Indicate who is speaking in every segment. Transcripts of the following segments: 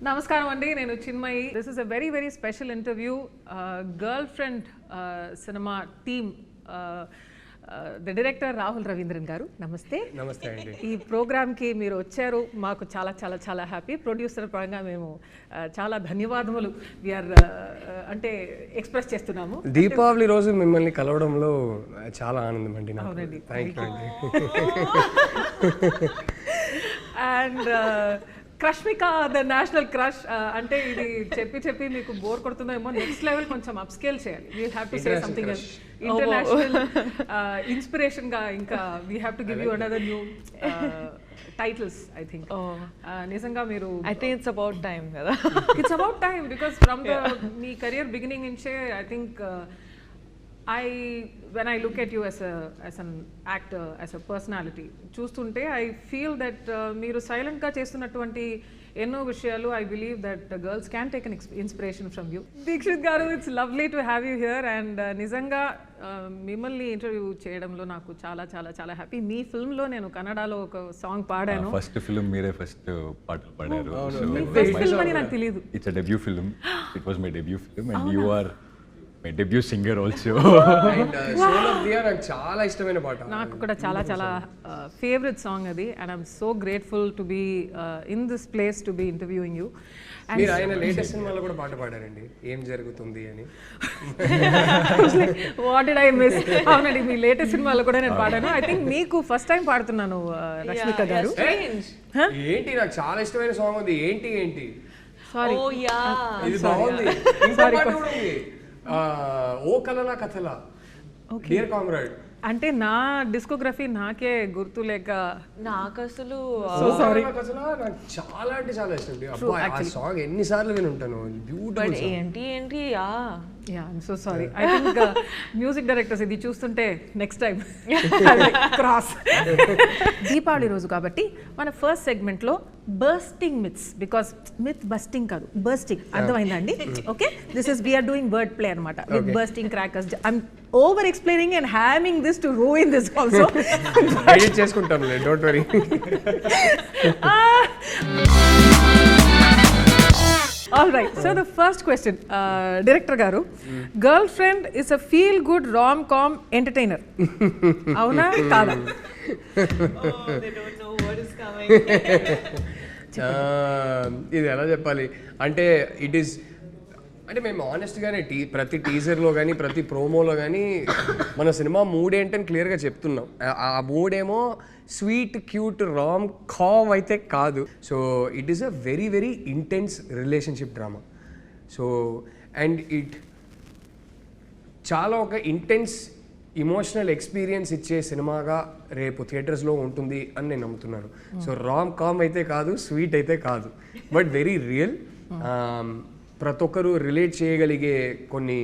Speaker 1: నమస్కారం అండి, నేను Chinmayi. This is a very very special interview. Girl friend cinema team the director Rahul Ravindran గారు, నమస్తే.
Speaker 2: నమస్తే అండి.
Speaker 1: ఈ ప్రోగ్రామ్కి మీరు వచ్చారు, మాకు చాలా చాలా చాలా హ్యాపీ. ప్రొడ్యూసర్ పరంగా మేము చాలా ధన్యవాదములు వీఆర్ అంటే ఎక్స్ప్రెస్ చేస్తున్నాము.
Speaker 2: దీపావళి రోజు మిమ్మల్ని కలవడంలో చాలా ఆనందం అండి.
Speaker 1: అవునండి,
Speaker 2: థ్యాంక్ యూ అండి.
Speaker 1: And Rashmika the national crush అంటే ఇది చెప్పి చెప్పి మీకు బోర్ కొడుతుందేమో. నెక్స్ట్ లెవెల్ కొంచెం అప్ స్కేల్ చేయాలి. We have to say something international inspiration గా. ఇంకా we have to give you another new titles. I think నిజంగా మీరు
Speaker 3: I think it's about time కదా.
Speaker 1: It's about time because from the మీ career beginning నుంచే I think when I look at you as an actor, as a personality, చూస్తుంటే I feel that మీరు silent గా చేస్తున్నటువంటి ఎన్నో విషయాలు I believe that girls can take an inspiration from you. Dixit గారు, it's lovely to have you here and నిజంగా మిమ్మల్ని interview చేయడంలో నాకు చాలా చాలా చాలా హ్యాపీ. మీ ఫిల్మ్ లో నేను కన్నడలో ఒక సాంగ్ పాడాను.
Speaker 4: ఫస్ట్ ఫిల్మ్ మీరే ఫస్ట్ పాటలు పాడారు.
Speaker 1: ఫస్ట్ ఫిల్మ్ అని నాకు తెలియదు.
Speaker 4: It's a debut film. It was my debut film and you are my debut singer also.
Speaker 2: And soul of the year నాకు చాలా ఇష్టమైన పాట.
Speaker 1: నాకు కూడా చాలా చాలా ఫేవరెట్ సాంగ్ అది. And I'm so grateful to be in this place to be interviewing you.
Speaker 2: మీరు ఆయన లేటెస్ట్ సినిమాలో కూడా పాట పాడారండి, ఏం జరుగుతుంది అని.
Speaker 1: What did I miss? అవునండి, మీ లేటెస్ట్ సినిమాలో కూడా నేను పాడాను. ఐ థింక్ మీకు ఫస్ట్ టైం పాడుతున్నాను రష్మిక గారు.
Speaker 2: ఏంటి, నాకు చాలా ఇష్టమైన సాంగ్ ఉంది. ఏంటి ఏంటి
Speaker 1: సారీ,
Speaker 2: ఇది బాగుంది. ఇంకో పాట కూడా ఉంది, ఓ కలలా కథలా, డియర్ కామ్రేడ్.
Speaker 1: అంటే నా డిస్కోగ్రఫీ నాకే గుర్తు లేక
Speaker 3: నాకు అసలు
Speaker 2: నాకు చాలా అంటే చాలా ఇష్టం. ఆ సాంగ్ ఎన్నిసార్లు విని ఉంటాను. బ్యూటిఫుల్.
Speaker 3: ఏంటి ఏంటి
Speaker 1: yeah I'm so sorry. I think music directors ఇది చూస్తుంటే నెక్స్ట్ టైం క్రాస్. దీపావళి రోజు కాబట్టి మన ఫస్ట్ సెగ్మెంట్ లో bursting myths, because myth busting కాదు, బర్స్టింగ్. అర్థమైందా అండి? Okay, this is we're doing word play అనమాట with bursting crackers. I'm over explaining and hamming this to ruin this also.
Speaker 2: Edit చేసుకుంటాం, don't worry.
Speaker 1: All right, so the first question, director garu, girlfriend is a feel good rom-com entertainer. Avuna kada?
Speaker 3: they don't know what is coming.
Speaker 2: ఇది ఎలా చెప్పాలి అంటే, it is అంటే మేము ఆనెస్ట్గానే ప్రతి టీజర్లో కానీ ప్రతి ప్రోమోలో కానీ మన సినిమా మూడ్ ఏంటని క్లియర్గా చెప్తున్నాం. ఆ మూడేమో స్వీట్ క్యూట్ రామ్ కామ్ అయితే కాదు. So it is a very very intense relationship drama. So and it చాలా ఒక ఇంటెన్స్ ఇమోషనల్ ఎక్స్పీరియన్స్ ఇచ్చే సినిమాగా రేపు థియేటర్స్లో ఉంటుంది అని నేను నమ్ముతున్నాను. సో రామ్ కామ్ అయితే కాదు, స్వీట్ అయితే కాదు, బట్ వెరీ రియల్. ప్రతి ఒక్కరు రిలేట్ చేయగలిగే కొన్ని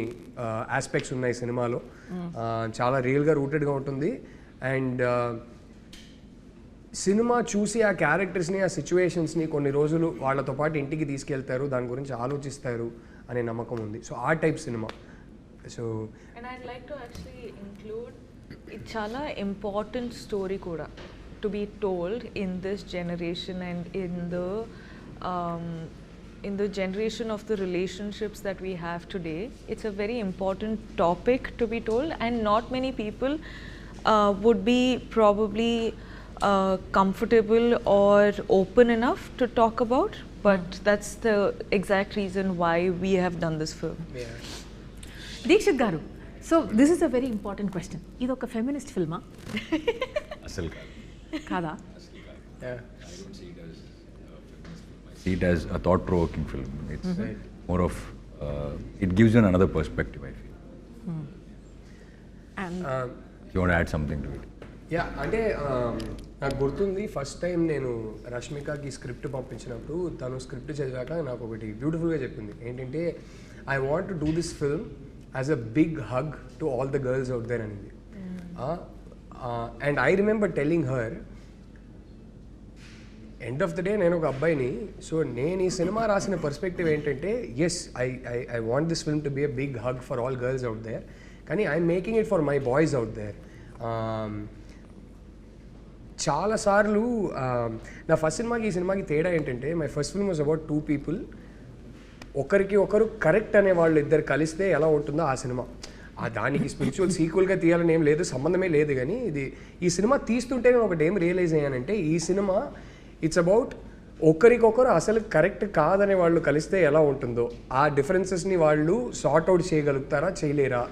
Speaker 2: ఆస్పెక్ట్స్ ఉన్నాయి సినిమాలో. చాలా రియల్గా రూటెడ్గా ఉంటుంది. అండ్ సినిమా చూసి ఆ క్యారెక్టర్స్ని, ఆ సిచ్యువేషన్స్ని కొన్ని రోజులు వాళ్ళతో పాటు ఇంటికి తీసుకెళ్తారు, దాని గురించి ఆలోచిస్తారు అనే నమ్మకం ఉంది. సో ఆ type cinema. So
Speaker 3: and I'd like to actually include it's chala important story kuda to be told in this generation and in the generation of the relationships that we have today. It's a very important topic to be told and not many people would be probably comfortable or open enough to talk about, but that's the exact reason why we have done this film.
Speaker 2: yeah.
Speaker 1: Dixit garu, so this is a very important question. ఇది ఒక feminist ఫిల్మా?
Speaker 4: అసలు
Speaker 1: కాదా?
Speaker 4: see it as a thought provoking film. It's more of it gives you another perspective, I feel.
Speaker 1: And
Speaker 4: You want to add something to it?
Speaker 2: Yeah, అంటే నాకు గుర్తుంది first time నేను రష్మికకి script పంపించినప్పుడు తను స్క్రిప్ట్ చదివాక నాకు ఒకటి బ్యూటిఫుల్గా చెప్పింది. ఏంటంటే, I want to do this film as a big hug to all the girls out there అనేది. And I remember telling her, end of the day నేను ఒక అబ్బాయిని, సో నేను ఈ సినిమా రాసిన పర్స్పెక్టివ్ ఏంటంటే, yes I want this film to be a big hug for all girls out there, కానీ I'm making it for my boys out there. చాలాసార్లు నా ఫస్ట్ సినిమాకి ఈ సినిమాకి తేడా ఏంటంటే my first film was about 2 people. ఒకరికి ఒకరు కరెక్ట్ అనే వాళ్ళు ఇద్దరు కలిస్తే ఎలా ఉంటుందో ఆ సినిమా. దానికి స్పిరిచువల్ సీక్వెల్గా తీయాలని ఏం లేదు, సంబంధమే లేదు. కానీ ఈ సినిమా తీస్తుంటే నేను ఒకటి ఏం రియలైజ్ అయ్యానంటే ఈ సినిమా ఇట్స్ అబౌట్ ఒకరికొకరు అసలు కరెక్ట్ కాదనే వాళ్ళు కలిస్తే ఎలా ఉంటుందో, ఆ డిఫరెన్సెస్ని వాళ్ళు సార్ట్ అవుట్ చేయగలుగుతారా చేయలేరా,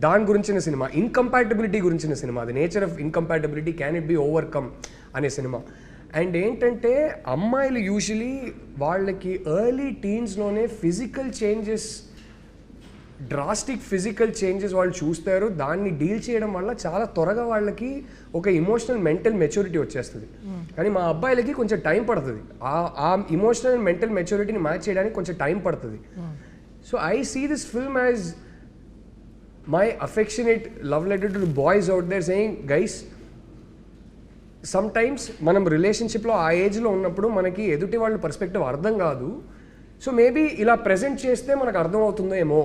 Speaker 2: దాని గురించిన సినిమా. ఇన్కంపాటబిలిటీ గురించిన సినిమా. The nature of incompatibility, can it be overcome అనే సినిమా. అండ్ ఏంటంటే అమ్మాయిలు యూజువలీ వాళ్ళకి ఎర్లీ టీన్స్లోనే physical changes, drastic physical changes వాళ్ళు చూస్తారు. దాన్ని డీల్ చేయడం వల్ల చాలా త్వరగా వాళ్ళకి ఒక ఇమోషనల్ మెంటల్ మెచ్యూరిటీ వచ్చేస్తుంది. కానీ మా అబ్బాయిలకి కొంచెం టైం పడుతుంది. ఆ ఇమోషనల్ మెంటల్ మెచ్యూరిటీని మ్యాచ్ చేయడానికి కొంచెం టైం పడుతుంది. So I see this film as my affectionate love letter to boys out there saying, guys, sometimes మనం రిలేషన్షిప్లో ఆ ఏజ్లో ఉన్నప్పుడు మనకి ఎదుటి వాళ్ళ పర్స్పెక్టివ్ అర్థం కాదు. సో మేబీ ఇలా ప్రెజెంట్ చేస్తే మనకు అర్థం అవుతుందో ఏమో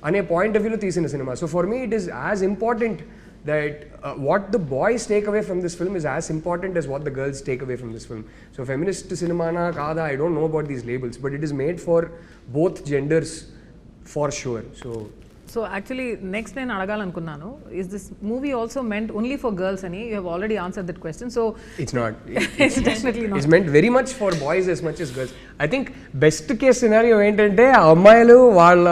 Speaker 2: అనే పాయింట్ ఆఫ్ వ్యూలో తీసిన cinema. So for me it is as important that what the boys take away from this film is as important as what the girls take away from this film. So feminist సినిమానా కాదా, I don't know about these labels, but it is made for both genders for sure.
Speaker 1: So actually next నేను అడగాలనుకున్నాను, is this movie also meant only for girls అని? You have already answered that question. So
Speaker 2: it's not.
Speaker 1: It's definitely not.
Speaker 2: It's meant very much for boys as much as girls. I think best case scenario ఏంటంటే ఆ అమ్మాయిలు వాళ్ళ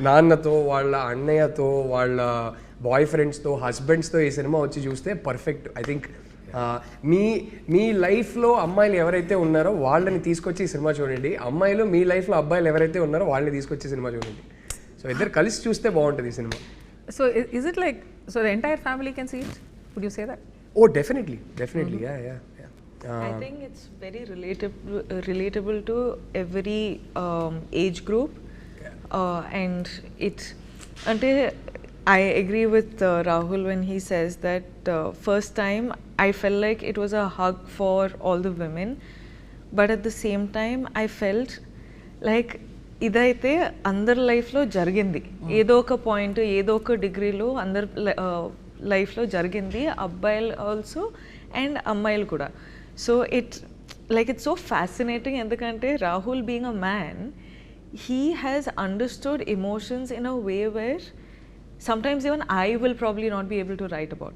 Speaker 2: నాన్నతో, వాళ్ళ అన్నయ్యతో, వాళ్ళ bye ఫ్రెండ్స్తో, హస్బెండ్స్తో ఈ సినిమా వచ్చి చూస్తే పర్ఫెక్ట్. ఐ థింక్ మీ లైఫ్లో అమ్మాయిలు ఎవరైతే ఉన్నారో వాళ్ళని తీసుకొచ్చి ఈ సినిమా చూడండి. అమ్మాయిలు మీ లైఫ్లో అబ్బాయిలు ఎవరైతే ఉన్నారో వాళ్ళని తీసుకొచ్చి సినిమా చూడండి. సో ఇద్దరు కలిసి చూస్తే బాగుంటుంది ఈ సినిమా.
Speaker 1: So is it like, so the entire family can see it? Would you say that?
Speaker 2: Oh, definitely. Yeah.
Speaker 3: I think it's very relatable to every age group. And I agree with Rahul when he says that first time I felt like it was a hug for all the women, but at the same time I felt like ఇదైతే అందరి లైఫ్లో జరిగింది, ఏదో ఒక point, ఏదో ఒక డిగ్రీలో అందరి లైఫ్లో జరిగింది, అబ్బాయిలు ఆల్సో అండ్ అమ్మాయిలు కూడా. సో ఇట్స్ సో ఫ్యాసినేటింగ్, ఎందుకంటే Rahul being a man, he has understood emotions in a way where sometimes even I will probably not be able to write about,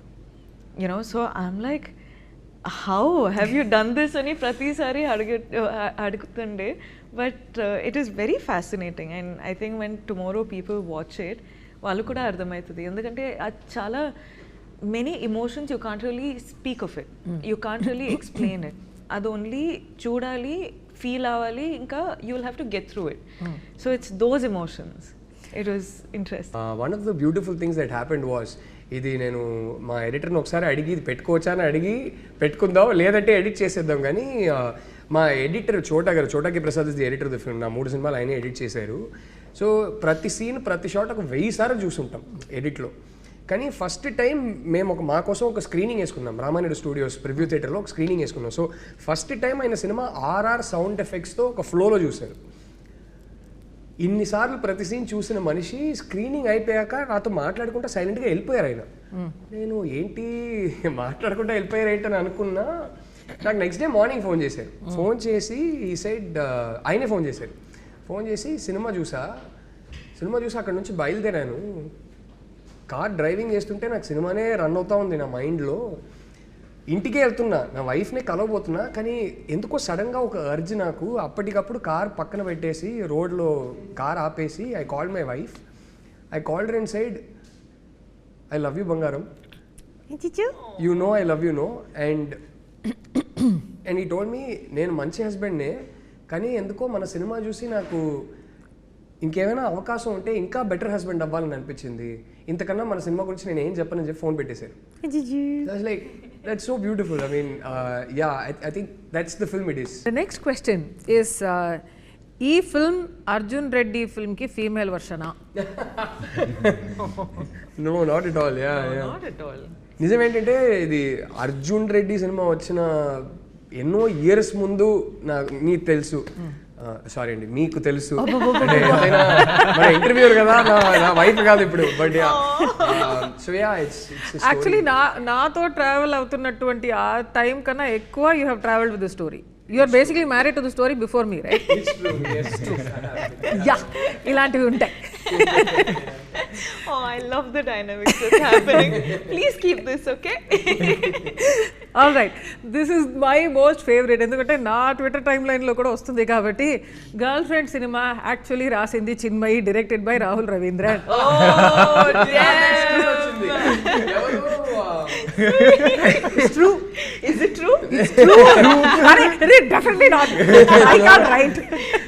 Speaker 3: you know. So I'm like, how have you done this? Ani prati sari adugutunde, but it is very fascinating, and I think when tomorrow people watch it, vallu kuda ardhamaitadi, endukante chala many emotions you can't really speak of it, you can't really explain it, adu only chudali, feel avali, inka you will have to get through it. So it's those emotions. It was interesting.
Speaker 2: One of the beautiful things that happened was, ఇది నేను మా ఎడిటర్ని ఒకసారి అడిగి ఇది పెట్టుకోవచ్చా అని అడిగి పెట్టుకుందాం, లేదంటే ఎడిట్ చేసేద్దాం. కానీ మా editor Chota K Prasad is the editor of the film. నా 3 సినిమాలు ఆయనే ఎడిట్ చేశారు. సో ప్రతి సీన్, ప్రతి షాట్ ఒక 1000 సార్లు చూసుంటాం ఎడిట్లో. కానీ ఫస్ట్ టైం మేము మా కోసం ఒక స్క్రీనింగ్ వేసుకున్నాం, రామానాయుడు స్టూడియోస్ ప్రివ్యూ థియేటర్లో ఒక స్క్రీనింగ్ వేసుకున్నాం. సో ఫస్ట్ టైం ఆయన సినిమా ఆర్ఆర్ సౌండ్ ఎఫెక్ట్స్తో ఒక ఫ్లోలో చూశారు. ఇన్నిసార్లు ప్రతి సీన్ చూసిన మనిషి స్క్రీనింగ్ అయిపోయాక నాతో మాట్లాడుకుంటా సైలెంట్గా వెళ్ళిపోయారు ఆయన. నేను ఏంటి మాట్లాడుకుంటా వెళ్ళిపోయారు ఏంటని అనుకున్నా. నాకు నెక్స్ట్ డే మార్నింగ్ ఫోన్ చేశారు. ఫోన్ చేసి ఈ సైడ్ ఆయనే ఫోన్ చేసి సినిమా చూసా అక్కడ నుంచి బయలుదేరాను. కార్ డ్రైవింగ్ చేస్తుంటే నాకు సినిమానే రన్ అవుతా ఉంది నా మైండ్లో. ఇంటికే వెళ్తున్నా, నా వైఫ్ని కలవబోతున్నా, కానీ ఎందుకో సడన్గా ఒక అర్జ్ నాకు. అప్పటికప్పుడు కార్ పక్కన పెట్టేసి రోడ్లో కార్ ఆపేసి I called my wife. I called her and said, I love you బంగారం, you know I love you know. And ఈ టోల్డ్ మీ, నేను మంచి హస్బెండ్నే, కానీ ఎందుకో మన సినిమా చూసి నాకు ఇంకేమైనా అవకాశం ఉంటే ఇంకా బెటర్ హస్బెండ్ అవ్వాలని అనిపించింది. ఇంతకన్నా మన సినిమా గురించి నేను ఏం చెప్పనని చెప్పి ఫోన్ పెట్టేశారు. Like that's so beautiful. I mean, I think that's the film it is.
Speaker 1: The next question is, ee film Arjun Reddy film ki female version ah?
Speaker 2: No, not at all. Yeah.
Speaker 3: Not at all.
Speaker 2: నిజం ఏంటంటే ఇది Arjun Reddy cinema వచ్చిన ఎన్నో years ముందు నీకు తెలుసు, sorry అండి, మీకు తెలుసు అంటే ఏదైనా మన ఇంటర్వ్యూర్ కదా, నా వైఫ్ కాదు ఇప్పుడు, but so yeah it's
Speaker 1: actually నాతో ట్రావెల్ అవుతున్నటువంటి ఆ టైం కన్నా ఎక్కువ you have travelled with the story. You are basically married to the story before me, right?
Speaker 2: It's true, yes, true.
Speaker 1: Yeah, ఇలాంటివి ఉంటాయి.
Speaker 3: Oh, I love the dynamics that's happening. Please keep this, okay?
Speaker 1: All right, this is my most favorite ఎందుకంటే నా Twitter time లైన్లో కూడా వస్తుంది కాబట్టి. Girl friend cinema actually రాసింది Chinmayi, directed by Rahul Ravindran.
Speaker 3: Oh, yes.
Speaker 1: It's true.
Speaker 3: Is it true?
Speaker 1: It's true. Arre, definitely not. I can't write.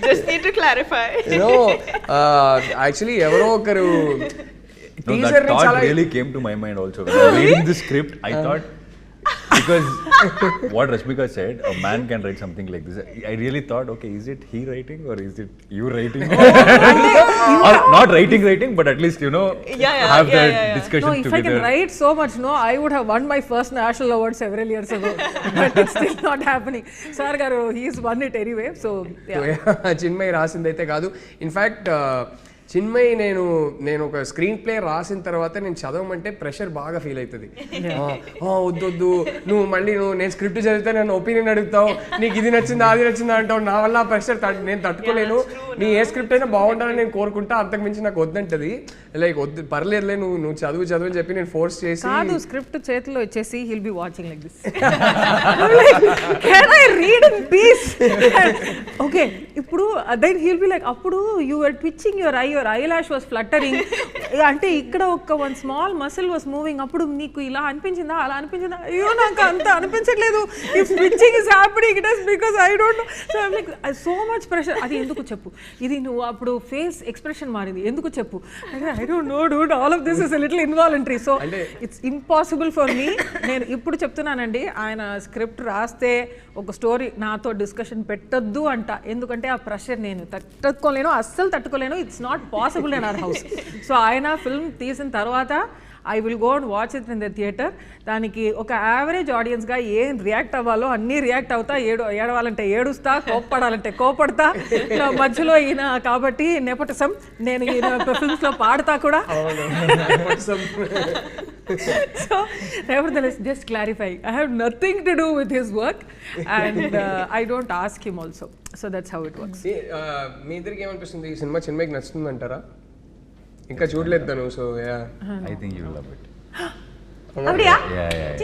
Speaker 3: Just need to clarify.
Speaker 2: Actually ఎవరో ఒకరు
Speaker 4: No, that thought really came to my mind also. When I was reading the script, I thought, because what Rashmika said, a man can write something like this. I really thought, okay, is it he writing or is it you writing? Or not writing, but at least, have that discussion
Speaker 1: No, if
Speaker 4: together.
Speaker 1: I can write so much, I would have won my first national award several years ago. But it's still not happening. Sir garu, he's won it anyway. So, yeah.
Speaker 2: Chinmayi రాసిందైతే కాదు. In fact Chinmayi నేను ఒక screen play రాసిన తర్వాత నేను చదవమంటే pressure బాగా feel అవుతుంది. వద్దు నువ్వు మళ్ళీ నేను స్క్రిప్ట్ చదివితే నన్ను ఒపీనియన్ అడుగుతావు, నీకు ఇది నచ్చిందా అది నచ్చిందా అంటావు, నా వల్ల ఆ ప్రెషర్ నేను తట్టుకోలేను, నీ ఏ స్క్రిప్ట్ అయినా బాగుండాలని నేను కోరుకుంటా, అంతకుమించి నాకు వద్దంటది. లైక్ వద్దు పర్లేదులే నువ్వు చదువు అని చెప్పి నేను ఫోర్స్ చేసి,
Speaker 1: కాదు స్క్రిప్ట్ చేతిలో ఇచ్చేసి he'll be watching like this. Can I read in peace? Okay, ఇప్పుడు then he'll be like, అప్పుడు you were twitching your eyelash was fluttering, అంటే ఇక్కడ ఒక one small muscle was moving, అప్పుడు నీకు ఇలా అనిపించిందా అలా అనిపించిందా, అయ్యో నాకు అంత అనిపించట్లేదు, if twitching is happening it is because I don't know. So I'm like so much pressure. అది ఎందుకు చెప్పు, ఇది నువ్వు అప్పుడు ఫేస్ ఎక్స్ప్రెషన్ మారింది ఎందుకు చెప్పు, I don't know dude, all of this is a little involuntary, so it's impossible for me. నేను ఇప్పుడు చెప్తున్నానండి, ఆయన స్క్రిప్ట్ రాస్తే ఒక స్టోరీ నాతో డిస్కషన్ పెట్టొద్దు అంట, ఎందుకంటే ఆ ప్రెషర్ నేను తట్టుకోలేను, అస్సలు తట్టుకోలేను. It's not possible in our house. So ఆయన ఫిల్మ్ తీసిన తర్వాత I will go and watch it in the theatre. దానికి ఒక యావరేజ్ ఆడియన్స్గా ఏం రియాక్ట్ అవ్వాలో అన్నీ రియాక్ట్ అవుతా, ఏడవాలంటే ఏడుస్తా, కోప్పడాలంటే కోపడతా. మధ్యలో ఈయన కాబట్టి నెపోటిజం, నేను ఈయన ఫిల్మ్స్లో పాడతా కూడా. So nevertheless, just clarifying, I have nothing to do with his work and I don't ask him also. So that's how it works.
Speaker 2: మీ ఇద్దరికి ఏమనిపిస్తుంది, ఈ సినిమా చిన్మయికి నచ్చుతుంది అంటారా? ఇంకా చూడలేదు తను. So
Speaker 4: I think you will love it.
Speaker 1: Abdiya?
Speaker 4: Yeah.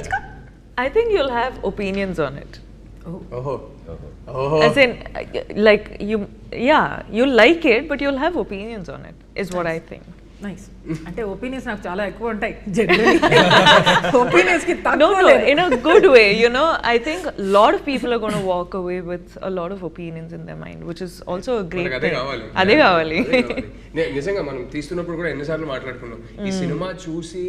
Speaker 3: I think you'll have opinions on it.
Speaker 2: ఓహో
Speaker 3: As in, like you'll like it, but you'll have opinions on it, is what I think.
Speaker 1: Nice. అంటే opinions నాకు చాలా ఎక్కువ ఉంటాయి generally. Opinions కి
Speaker 3: No,
Speaker 1: తక్కువ
Speaker 3: in a good way, I think a lot of people are going to walk away with a lot of opinions in their mind, which is also a great thing. అదే కావాలి.
Speaker 2: నిజంగా మనం తీస్తున్నప్పుడు కూడా ఎన్నిసార్లు మాట్లాడుకున్నాం, ఈ సినిమా చూసి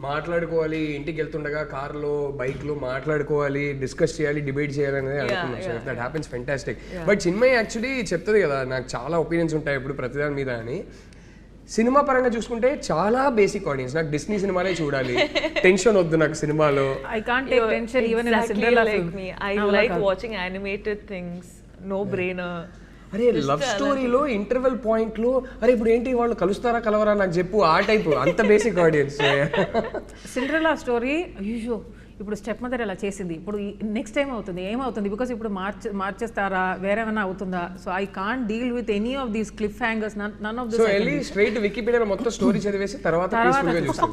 Speaker 2: మాట్లాడుకోవాలి, ఇంటికి వెళ్తుండగా కార్లో బైక్లో మాట్లాడుకోవాలి, డిస్కస్ చేయాలి, డిబేట్ చేయాలి అనేది అనుకున్నాం. So that happens fantastic. But Chinmayi actually చెప్తుంది కదా, నాకు చాలా ఒపీనియన్స్ ఉంటాయి ఇప్పుడు ప్రతిదాని మీద అని. సినిమా పరంగా చూసుకుంటే చాలా బేసిక్ ఆడియన్స్, నాకు డిస్నీ సినిమాలే చూడాలి, టెన్షన్ వద్దు నాకు సినిమాలో.
Speaker 1: I can't take tension even in a
Speaker 3: Exactly
Speaker 1: Cinderella
Speaker 3: like
Speaker 1: film.
Speaker 3: me. I like watching animated things, no brainer.
Speaker 2: అరే లవ్ స్టోరీలో ఇంటర్వెల్ పాయింట్ లో అరే ఇప్పుడు ఏంటి వాళ్ళు కలుస్తారా కలవరా నాకు చెప్పు, ఆ టైప్, అంత బేసిక్ ఆడియన్స్.
Speaker 1: సిండ్రెల్లా స్టోరీ అయ్యో ఇప్పుడు స్టెప్ మదర్ ఎలా చేసింది, ఇప్పుడు నెక్స్ట్ టైం అవుతుంది ఏమవుతుంది, బికాస్ ఇప్పుడు మార్చేస్తారా వేరేమైనా అవుతుందా. So I can't deal with any of these cliffhangers, none of this.
Speaker 2: So వెళ్ళి స్ట్రైట్ వికీపీడియాలో మొత్తం స్టోరీ చదివేసి తర్వాత పీస్ఫుల్గా చూస్తాం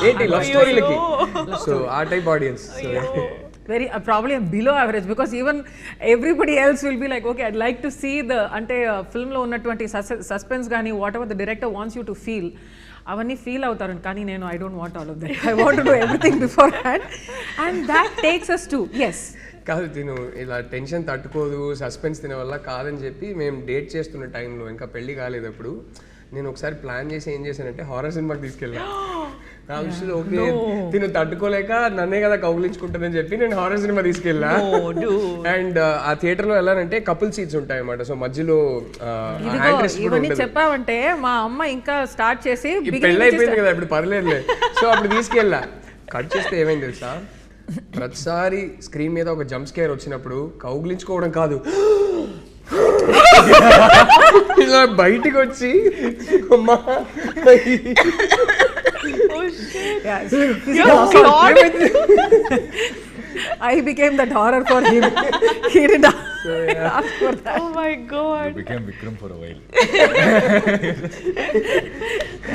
Speaker 2: ఏంటి లవ్ స్టోరీలకి. సో ఆ type audience
Speaker 1: very probably below average, because even everybody else will be like, okay, I'd like to see the ante film lo unnatuvanti suspense gaani whatever the director wants you to feel avanni feel avutaru, kaani nenu I don't want all of that. I want to do everything beforehand and that takes us to yes.
Speaker 2: కాదు తిను ఇలా tension తట్టుకోదు, suspense తిన వల్ల కాదని చెప్పి మేము date చేస్తున్న టైంలో, ఇంకా పెళ్లి కాలేదు అప్పుడు, నేను ఒకసారి ప్లాన్ చేసి ఏం చేశానంటే హారర్ సినిమాకి తీసుకెళ్ళాను. ఓకే తిను తట్టుకోలేక నన్నే కదా కౌగిలించుకుంటుందని చెప్పి నేను హారర్ సినిమా తీసుకెళ్ళా. అండ్ ఆ థియేటర్ లో వెళ్ళానంటే కపుల్ సీట్స్ ఉంటాయి అన్నమాట. సో మధ్యలో
Speaker 1: ఇవన్నీ చెప్పావంటే మా అమ్మ ఇంకా స్టార్ట్ చేసి
Speaker 2: పెళ్ళి అయిపోయింది కదా ఇప్పుడు పర్లేదులే. సో అప్పుడు తీసుకెళ్ళా. కట్ చేస్తే ఏమైంది తెలుసా, ప్రతిసారి స్క్రీన్ మీద ఒక జంప్ స్కేర్ వచ్చినప్పుడు కౌగిలించుకోవడం కాదు, ఇలా బయటికి వచ్చి అమ్మా
Speaker 1: Yeah, he's I became that horror for him. He did ask for that.
Speaker 3: Oh my god.
Speaker 4: You became Vikram for a while.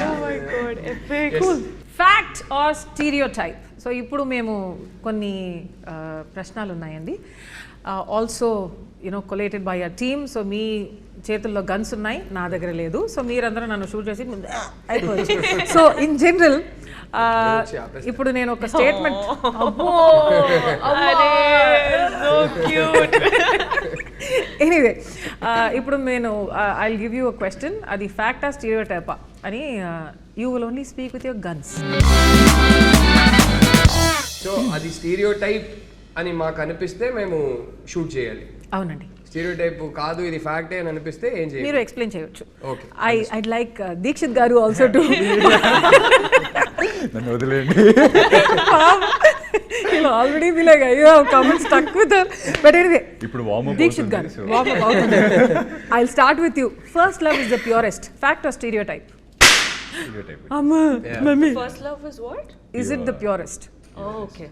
Speaker 3: Oh my god. Epic.
Speaker 2: Yes.
Speaker 3: Cool.
Speaker 1: Fact or stereotype? So ఇప్పుడు మేము కొన్ని ప్రశ్నలు ఉన్నాయండి. Also collated by a team. So మీ చేతుల్లో guns ఉన్నాయి, నా దగ్గర లేదు. సో మీరందరూ నన్ను షూట్ చేసి అయిపోవచ్చు. సో ఇన్ జనరల్ ఇప్పుడు నేను ఒక స్టేట్మెంట్ ఎనీవే ఇప్పుడు నేను I will give you a question. అది ఫ్యాక్ట్ ఆ స్టీరియోటైపా అని you will only speak with your guns.
Speaker 2: So అది స్టీరియోటైప్ అని మాకు అనిపిస్తే మేము షూట్ చేయాలి.
Speaker 1: అవునండి.
Speaker 2: స్టీరియోటైప్ కాదు ఇది ఫ్యాక్టే అని అనిపిస్తే ఏం చేయాలి?
Speaker 1: మీరు ఎక్స్ప్లెయిన్ చేయొచ్చు.
Speaker 2: ఓకే.
Speaker 1: ఐడ్ లైక్ దీక్షిత్ గారు ఆల్సో టు
Speaker 4: నన్ను వదిలేండి.
Speaker 1: ఆల్రెడీ బి లైక్ అయ్యో comments stuck with her. But anyway
Speaker 4: ఇప్పుడు వార్మ్ అప్
Speaker 1: దీక్షిత్ గారు వార్మ్ అప్ అవుతుంది. I will start with you. First love is the purest. Fact are stereotype? అమ్మా mummy,
Speaker 3: First love is what?
Speaker 1: is it the purest?
Speaker 3: Oh, okay.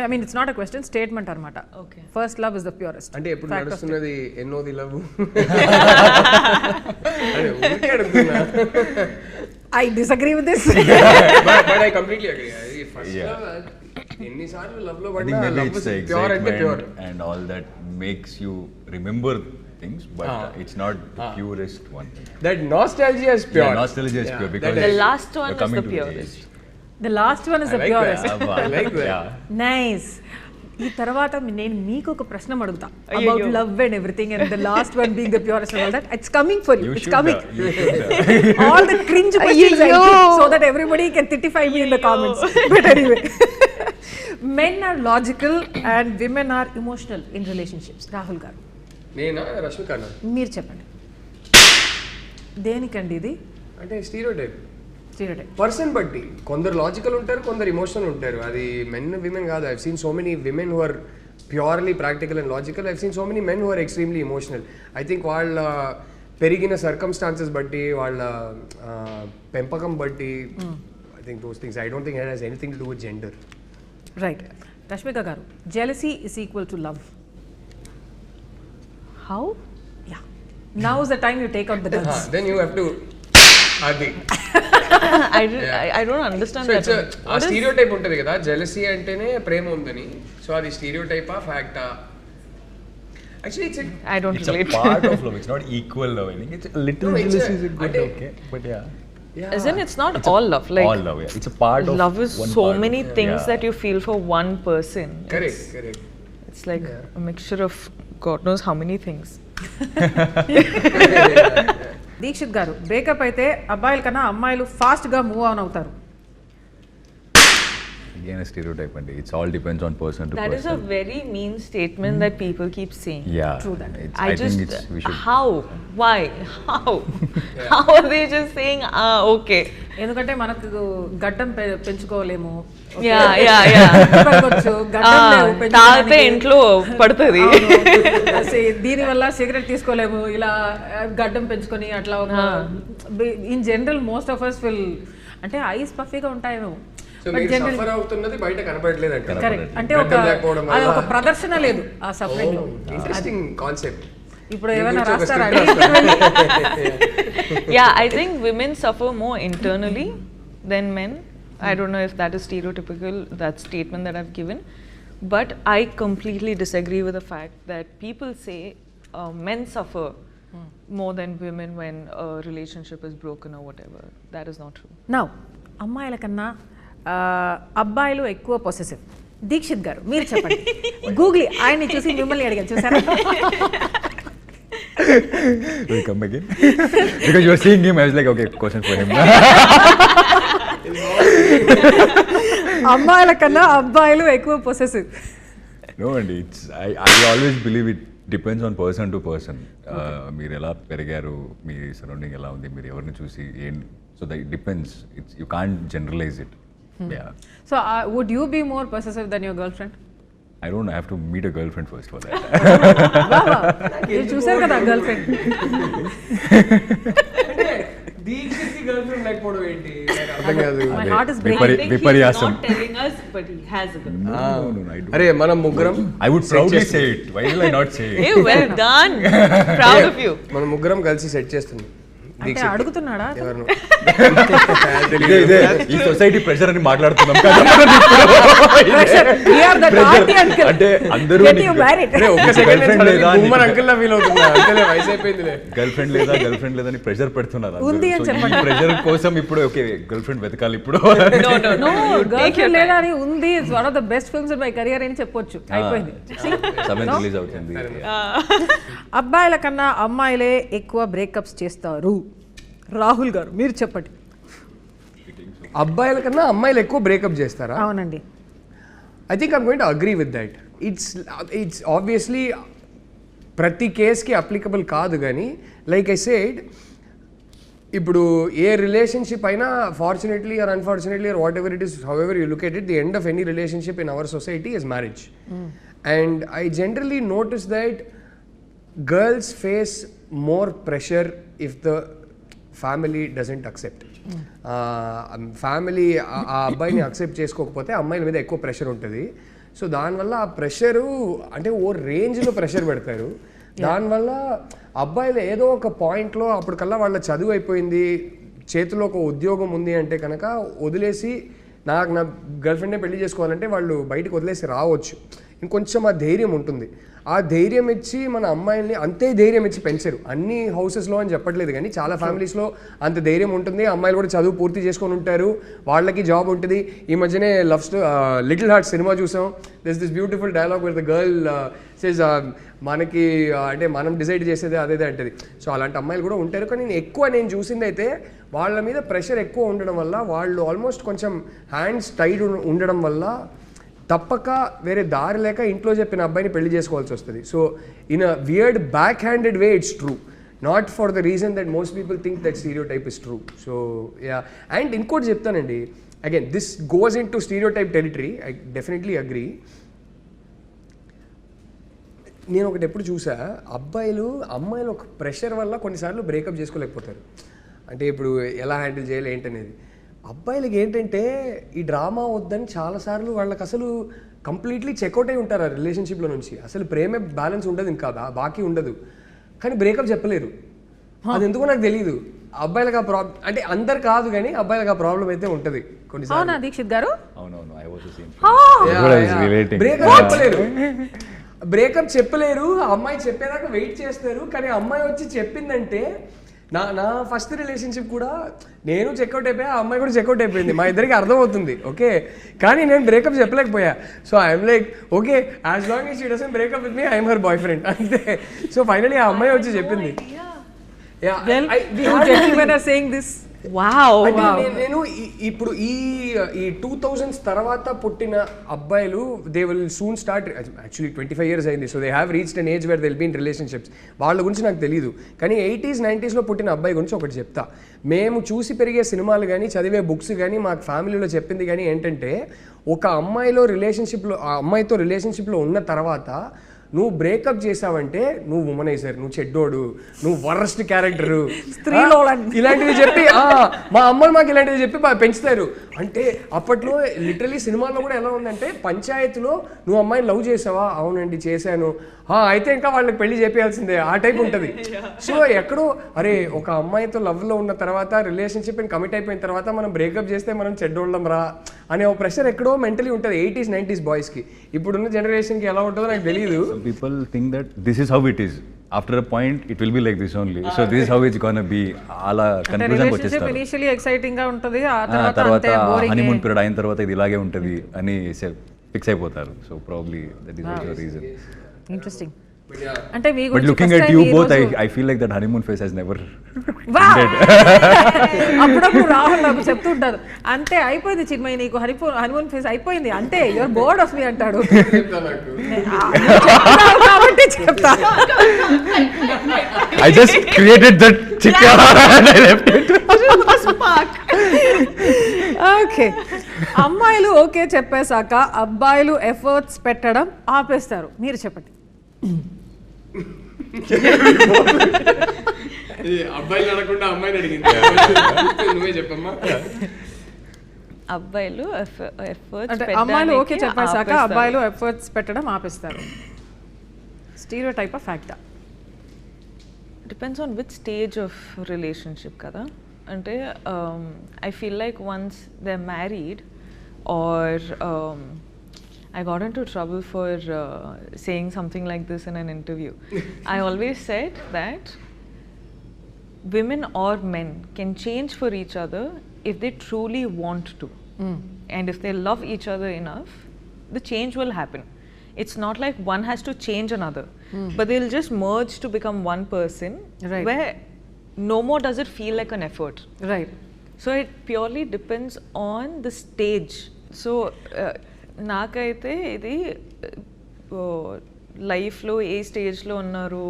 Speaker 1: I mean, it's not a question, statement అనమాట.
Speaker 3: Okay.
Speaker 1: First love is the purest.
Speaker 2: అంటే ఎప్పుడు నడుస్తున్నది ఎన్నోది love?
Speaker 1: I disagree with this.
Speaker 2: But I completely agree. First love ఎన్నిసార్లు love లో పడినా love is pure అంటే pure
Speaker 4: and all that makes you remember things, but it's not the purest one.
Speaker 2: That nostalgia is pure.
Speaker 4: Yeah, nostalgia is pure because
Speaker 3: The last one
Speaker 4: you're
Speaker 3: is
Speaker 4: coming
Speaker 3: the
Speaker 4: to the
Speaker 3: purest.
Speaker 4: age.
Speaker 1: The last one is the purest.
Speaker 2: I like that.
Speaker 4: Yeah.
Speaker 1: Nice. ఈ తర్వాత నేను మీకు ఒక ప్రశ్న అడుగుతా about love and everything and the last one being the purest and all that. It's coming for you. It's coming. All the cringe questions I keep so that everybody can titify me in the comments. But anyway, men are logical and women are emotional in relationships. Rahul గారు,
Speaker 2: నేనా రష్మిక అన్న?
Speaker 1: మీరు చెప్పండి దేనికండి ఇది?
Speaker 2: అంటే stereotype
Speaker 1: stereotype
Speaker 2: person బట్టి. కొందరు లాజికల్ ఉంటారు, కొందరు ఎమోషనల్ ఉంటారు. అది మెన్ విమెన్ కాదు. I've seen so many women who are purely practical and logical. I've seen so many men who are extremely emotional. I think వాళ్ళ పెరిగిన సర్కమ్స్టాన్సెస్ బట్టి, వాళ్ళ పెంపకం బట్టి, I think those things. I don't think it has anything to do with gender.
Speaker 1: Right. Rashmika garu, jealousy is equal to love.
Speaker 3: How?
Speaker 1: Yeah. Now is the time you take out the guns.
Speaker 2: Then you have to అది
Speaker 3: I don't understand
Speaker 2: so
Speaker 3: that.
Speaker 2: It's ఆ stereotype ఉంటుంది కదా, jealousy అంటేనే ప్రేమ ఉందని. So అది స్టీరియోటైపా ఫ్యాక్టా? Actually it's
Speaker 3: I don't
Speaker 4: It's a
Speaker 3: relate.
Speaker 4: part of love. It's not equal love. I think it's a little
Speaker 2: No, it's
Speaker 4: jealousy is
Speaker 2: a-
Speaker 4: good,
Speaker 2: ante-
Speaker 4: okay, but yeah,
Speaker 2: yeah.
Speaker 3: Isn't it's not all love? Like
Speaker 4: all love. Yeah, it's a part of
Speaker 3: love is
Speaker 4: one
Speaker 3: so
Speaker 4: part
Speaker 3: many
Speaker 4: of,
Speaker 3: things
Speaker 4: yeah.
Speaker 3: that you feel for one person.
Speaker 2: Correct, correct.
Speaker 3: It's like a mixture of God knows how many things.
Speaker 1: Dixit గారు, breakup అయితే అబ్బాయిల కన్నా అమ్మాయిలు ఫాస్ట్గా move on అవుతారు.
Speaker 4: Again, a stereotype, and it's all depends on person to
Speaker 3: That
Speaker 4: person.
Speaker 3: is a very mean statement that people keep saying.
Speaker 4: Yeah,
Speaker 1: True that.
Speaker 4: I think it's we should.
Speaker 3: How? Why? How? How are they just saying, okay?
Speaker 1: ఎందుకంటే మనకు గడ్డం పెంచుకోలేము.
Speaker 3: Yeah.
Speaker 1: పెరగొచ్చు, గడ్డం లేవు
Speaker 3: తాగితే
Speaker 1: పెంచుకోవడానికి.
Speaker 3: ఇంట్లో పడుతుంది.
Speaker 1: దీని వల్ల సిగరెట్ తీసుకోలేము. ఇలా గడ్డం పెంచుకొని అట్లా ఒక in general most of us will అంటే ఐస్ పఫీగా ఉంటాయేమో.
Speaker 2: సో మీరు సఫర్ అవుతున్నది బయట కనబడలేదు అంటే
Speaker 1: కరెక్ట్. అంటే ఒక అది ఒక ప్రదర్శన లేదు ఆ సఫరింగ్ లో.
Speaker 2: Interesting concept.
Speaker 1: ఇప్పుడు ఏమైనా రాస్తారా?
Speaker 3: Yeah, I think women suffer more internally than men. I don't know if that is stereotypical, that statement that I've given, but I completely disagree with the fact that people say men suffer more than women when a relationship is broken or whatever. That is not true.
Speaker 1: Now అమ్మాయిల కన్నా అబ్బాయిలు ఎక్కువ possessive. Dixit గారు మీరు చెప్పండి. Google ఆయన్ని చూసి మిమ్మల్ని అడిగాను, చూసారా?
Speaker 4: Will come again because you were seeing him. I was like, okay, question for him.
Speaker 1: అమ్మాయిల కన్నా అబ్బాయిలు ఎక్కువ possessive.
Speaker 4: No, and it's I always believe it depends on person to person. మీరు ఎలా పెరిగారు, మీ సరౌండింగ్ ఎలా ఉంది, మీరు ఎవరిని చూసి ఏం, so that it depends. It's you can't generalize it. Yeah.
Speaker 1: So would you be more possessive then your girl friend?
Speaker 4: I don't know, I have to meet a girlfriend first for that.
Speaker 1: మీరు చూసారు కదా girl friend.
Speaker 2: దీక్షిత్కి girl friend లేకపోవడం ఏంటి నాకు అర్థం కాదు.
Speaker 1: My heart is breaking.
Speaker 4: విపర్యాసం.
Speaker 3: Not telling us, but he has a girl.
Speaker 4: No, I don't.
Speaker 2: అరే మనం ముగ్గురం
Speaker 4: I would proudly say it. Why will I not say it?
Speaker 3: Hey, well done. Proud of you.
Speaker 2: మనం ముగ్గురం కలిసి set చేస్తున్నాం.
Speaker 1: అంటే అడుగుతున్నాడా?
Speaker 2: ఎవరు
Speaker 4: ఇదే ఈ సొసైటీ ప్రెషర్ అని మాట్లాడుతున్నాం కదా.
Speaker 1: We are the naughty uncle.
Speaker 4: అంటే అందరూ
Speaker 1: Get you married.
Speaker 4: Girl friend లేదా
Speaker 2: అంకుల్ లా ఫీల్ అవుతున్నా. అంకులే వయసు అయిపోయిందిలే.
Speaker 4: గర్ల్ ఫ్రెండ్ లేదా అని ప్రెషర్ పెడుతున్నారు.
Speaker 1: ఉంది అని చెప్పండి.
Speaker 4: ప్రెషర్ కోసం ఇప్పుడు ఓకే గర్ల్ ఫ్రెండ్ వెతకాలి ఇప్పుడు.
Speaker 1: No, గర్ల్ ఫ్రెండ్ లేదా అని ఉంది. It's one of the best films in my career అని చెప్పొచ్చు. అయిపోయింది.
Speaker 4: సెవెన్ రిలీజ్ అవుతుంది.
Speaker 1: అబ్బాయిల కన్నా అమ్మాయిలే ఎక్కువ బ్రేకప్స్ చేస్తారు. రాహుల్ గారు మీరు చెప్పండి.
Speaker 2: అబ్బాయిల కన్నా అమ్మాయిలు ఎక్కువ బ్రేకప్ చేస్తారా?
Speaker 1: అవునండి.
Speaker 2: I think I'm going to agree with that. It's obviously ప్రతి కేస్కి అప్లికబుల్ కాదు, కానీ లైక్ ఐ సెడ్, ఇప్పుడు ఏ రిలేషన్షిప్ అయినా fortunately are unfortunately are what ever it is, how ever you look at it, the end of any relationship in our society is marriage. And I generally notice that girls face more pressure if the family doesn't accept. Family ఆ అబ్బాయిని accept చేసుకోకపోతే అమ్మాయిల మీద ఎక్కువ pressure ఉంటుంది. So దానివల్ల ఆ pressure అంటే ఓ రేంజ్లో ప్రెషర్ పెడతారు. దానివల్ల అబ్బాయిలు ఏదో ఒక పాయింట్లో అప్పటికల్లా వాళ్ళ చదువు అయిపోయింది, చేతిలో ఒక ఉద్యోగం ఉంది అంటే కనుక వదిలేసి నా గర్ల్ ఫ్రెండ్నే పెళ్లి చేసుకోవాలంటే వాళ్ళు బయటకు వదిలేసి రావచ్చు. ఇంకొంచెం ఆ ధైర్యం ఉంటుంది. ఆ ధైర్యం ఇచ్చి మన అమ్మాయిల్ని అంతే ధైర్యం ఇచ్చి పెంచరు. అన్ని హౌసెస్లో అని చెప్పట్లేదు, కానీ చాలా ఫ్యామిలీస్లో అంత ధైర్యం ఉంటుంది. అమ్మాయిలు కూడా చదువు పూర్తి చేసుకొని ఉంటారు, వాళ్ళకి జాబ్ ఉంటుంది. ఈ మధ్యనే లిటిల్ హార్ట్ సినిమా చూసాం. This beautiful dialogue with the girl says మనకి అంటే మనం డిసైడ్ చేసేది అదేదే అంటది. సో అలాంటి అమ్మాయిలు కూడా ఉంటారు. కానీ నేను చూసింది అయితే వాళ్ళ మీద ప్రెషర్ ఎక్కువ ఉండడం వల్ల, వాళ్ళు ఆల్మోస్ట్ కొంచెం హ్యాండ్స్ టైడ్ ఉండడం వల్ల తప్పక వేరే దారి లేక ఇంట్లో చెప్పిన అబ్బాయిని పెళ్లి చేసుకోవాల్సి వస్తుంది. So in a weird back handed way it's true, not for the reason that most people think that stereotype is true. So yeah, and ఇంకోటి చెప్తానండి, again this goes in to stereotype territory. I definitely agree. నేను ఒకటి ఎప్పుడు చూసా, అమ్మాయిలు ఒక pressure వల్ల కొన్నిసార్లు బ్రేకప్ చేసుకోలేకపోతారు. అంటే ఇప్పుడు ఎలా హ్యాండిల్ చేయాలి ఏంటనేది. అబ్బాయిలకి ఏంటంటే ఈ డ్రామా వద్దని చాలాసార్లు వాళ్ళకి అసలు కంప్లీట్లీ చెక్అవుట్ అయి ఉంటారు ఆ రిలేషన్షిప్లో నుంచి. అసలు ప్రేమే బ్యాలెన్స్ ఉండదు, ఇంకా బాకీ ఉండదు, కానీ బ్రేకప్ చెప్పలేరు. అది ఎందుకో నాకు తెలియదు. అబ్బాయిలకు ఆ ప్రాబ్లం అంటే అందరు కాదు, కానీ అబ్బాయిలకు ఆ ప్రాబ్లం అయితే ఉంటుంది కొన్నిసార్లు.
Speaker 1: దీక్షిత్ గారు
Speaker 2: బ్రేకప్ చెప్పలేరు. అమ్మాయి చెప్పేదాకా వెయిట్ చేస్తారు, కానీ అమ్మాయి వచ్చి చెప్పిందంటే నా ఫస్ట్ రిలేషన్షిప్ కూడా నేను చెక్అవుట్ అయిపోయా, ఆ అమ్మాయి కూడా చెక్అవుట్ అయిపోయింది. మా ఇద్దరికి అర్థమవుతుంది, ఓకే, కానీ నేను బ్రేకప్ చెప్పలేకపోయా. So I'm like okay, as long as she doesn't break up with me I'm her boyfriend అంతే. సో ఫైనలీ ఆ అమ్మాయి వచ్చి చెప్పింది. నేను ఇప్పుడు ఈ 2000s తర్వాత పుట్టిన అబ్బాయిలు they will soon start, actually 25 years అయింది. So they have reached an age where they will be in relationships. వాళ్ళ గురించి నాకు తెలియదు, కానీ 80s 90sలో పుట్టిన అబ్బాయి గురించి ఒకటి చెప్తా. మేము చూసి పెరిగే సినిమాలు కానీ చదివే బుక్స్ కానీ మాకు ఫ్యామిలీలో చెప్పింది కానీ ఏంటంటే, ఒక అమ్మాయితో రిలేషన్షిప్లో ఉన్న తర్వాత నువ్వు బ్రేకప్ చేసావంటే నువ్వు ఉమనైజర్, నువ్వు చెడ్డోడు, నువ్వు వరస్ట్ క్యారెక్టరు, ఇలాంటివి చెప్పి మా అమ్మలు మాకు ఇలాంటివి చెప్పి పెంచుతారు. అంటే అప్పట్లో లిటరలీ సినిమాల్లో కూడా ఎలా ఉందంటే, పంచాయతీలో నువ్వు అమ్మాయిని లవ్ చేసావా, అవునండి చేశాను, అయితే ఇంకా వాళ్ళకి పెళ్లి చేయాల్సిందే, ఆ టైప్ ఉంటుంది. సో ఎక్కడో అరే ఒక అమ్మాయితో లవ్లో ఉన్న తర్వాత రిలేషన్షిప్ కమిట్ అయిపోయిన తర్వాత మనం బ్రేకప్ చేస్తే మనం చెడ్డోళ్ళం రా అనే ఒక ప్రెషర్ ఎక్కడో మెంటలీ ఉంటుంది 80s 90s బాయ్స్కి. ఇప్పుడున్న జనరేషన్కి ఎలా ఉంటుందో నాకు తెలియదు.
Speaker 4: People think that this is how it is. After a point, it will be like this only. So this is how it's gonna be. అలా కన్క్లూజన్కి వచ్చేస్తారు.
Speaker 1: ఇనిషియల్లీ ఎక్సైటింగ్ గా ఉంటుంది, ఆ
Speaker 4: తర్వాత హనీమూన్ పీరియడ్ అయిన తర్వాత ఇది ఇలాగే ఉంటుంది అని ఫిక్స్ అయిపోతారు. So probably that is also reason.
Speaker 1: Interesting. అంటే మీ
Speaker 4: గురించి, but looking at you both, I feel like that honeymoon phase has never ended.
Speaker 1: అప్పుడప్పుడు రాహుల్ నాకు చెప్తుంటారు, అంతే అయిపోయింది చిన్మయి, నీకు హనీమూన్ ఫేజ్ అయిపోయింది, అంతే యువర్ బోర్డ్ ఆఫ్ మీ అంటాడు. కాబట్టి చెప్తా,
Speaker 4: I just created that chicken and I left it.
Speaker 1: Okay, అమ్మాయిలు ఓకే చెప్పేశాక అబ్బాయిలు ఎఫర్ట్స్ పెట్టడం ఆపేస్తారు, మీరు చెప్పండి.
Speaker 2: అబ్బాయిలు అడగకుండా అమ్మాయిని అడిగింది, నువ్వే చెప్పమ్మా.
Speaker 3: అబ్బాయిలు
Speaker 1: అమ్మాయిలు ఓకే చెప్పేశాక అబ్బాయిలు ఎఫర్ట్స్ పెట్టడం ఆపేస్తారు. స్టీరియోటైప్ ఆఫ్ ఫ్యాక్టా?
Speaker 3: Depends on which stage of relationship kada. Ante I feel like once they're married or I got into trouble for saying something like this in an interview. I always said that women or men can change for each other if they truly want to. And if they love each other enough, the change will happen. It's not like one has to change another, but they'll just merge to become one person,
Speaker 1: right,
Speaker 3: where no more does it feel like an effort.
Speaker 1: Right.
Speaker 3: So it purely depends on the stage. So naakaithe idi life lo A stage లో ఉన్నారు,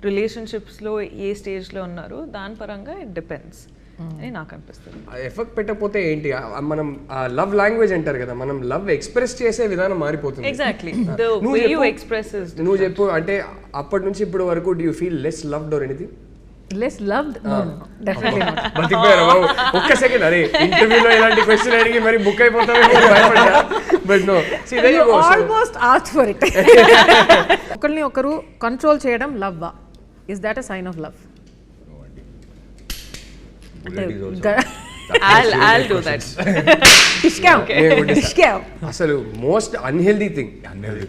Speaker 3: relationships లో ఏ stage లో ఉన్నారు, దాని పరంగా it depends అని నాకు అనిపిస్తుంది.
Speaker 2: ఎఫెక్ట్ పెట్టకపోతే ఏంటి, మనం లవ్ లాంగ్వేజ్ అంటారు కదా, మనం లవ్ ఎక్స్ప్రెస్ చేసే విధానం మారిపోతుంది.
Speaker 3: Exactly the way you express is.
Speaker 2: నువ్వు చెప్పు, అంటే అప్పటి నుంచి ఇప్పటి వరకు do you feel less loved or anything?
Speaker 1: Less loved? No definitely not.
Speaker 2: బతికిపోయారు బాబు, ఒక్క సెకండ్. అరే ఇంటర్వ్యూలో ఇలాంటి క్వశ్చన్ అడిగి మరి బుక్ అయిపోతామేమో భయపడ్డా. But no, see there you go.
Speaker 1: Almost asked for it. ఒకరిని ఒకరు కంట్రోల్ చేయడం లవ్వా? Is that a sign of love?
Speaker 3: I'll do that.
Speaker 2: అసలు మోస్ట్ అన్హెల్దీ థింగ్.
Speaker 4: కంట్రోల్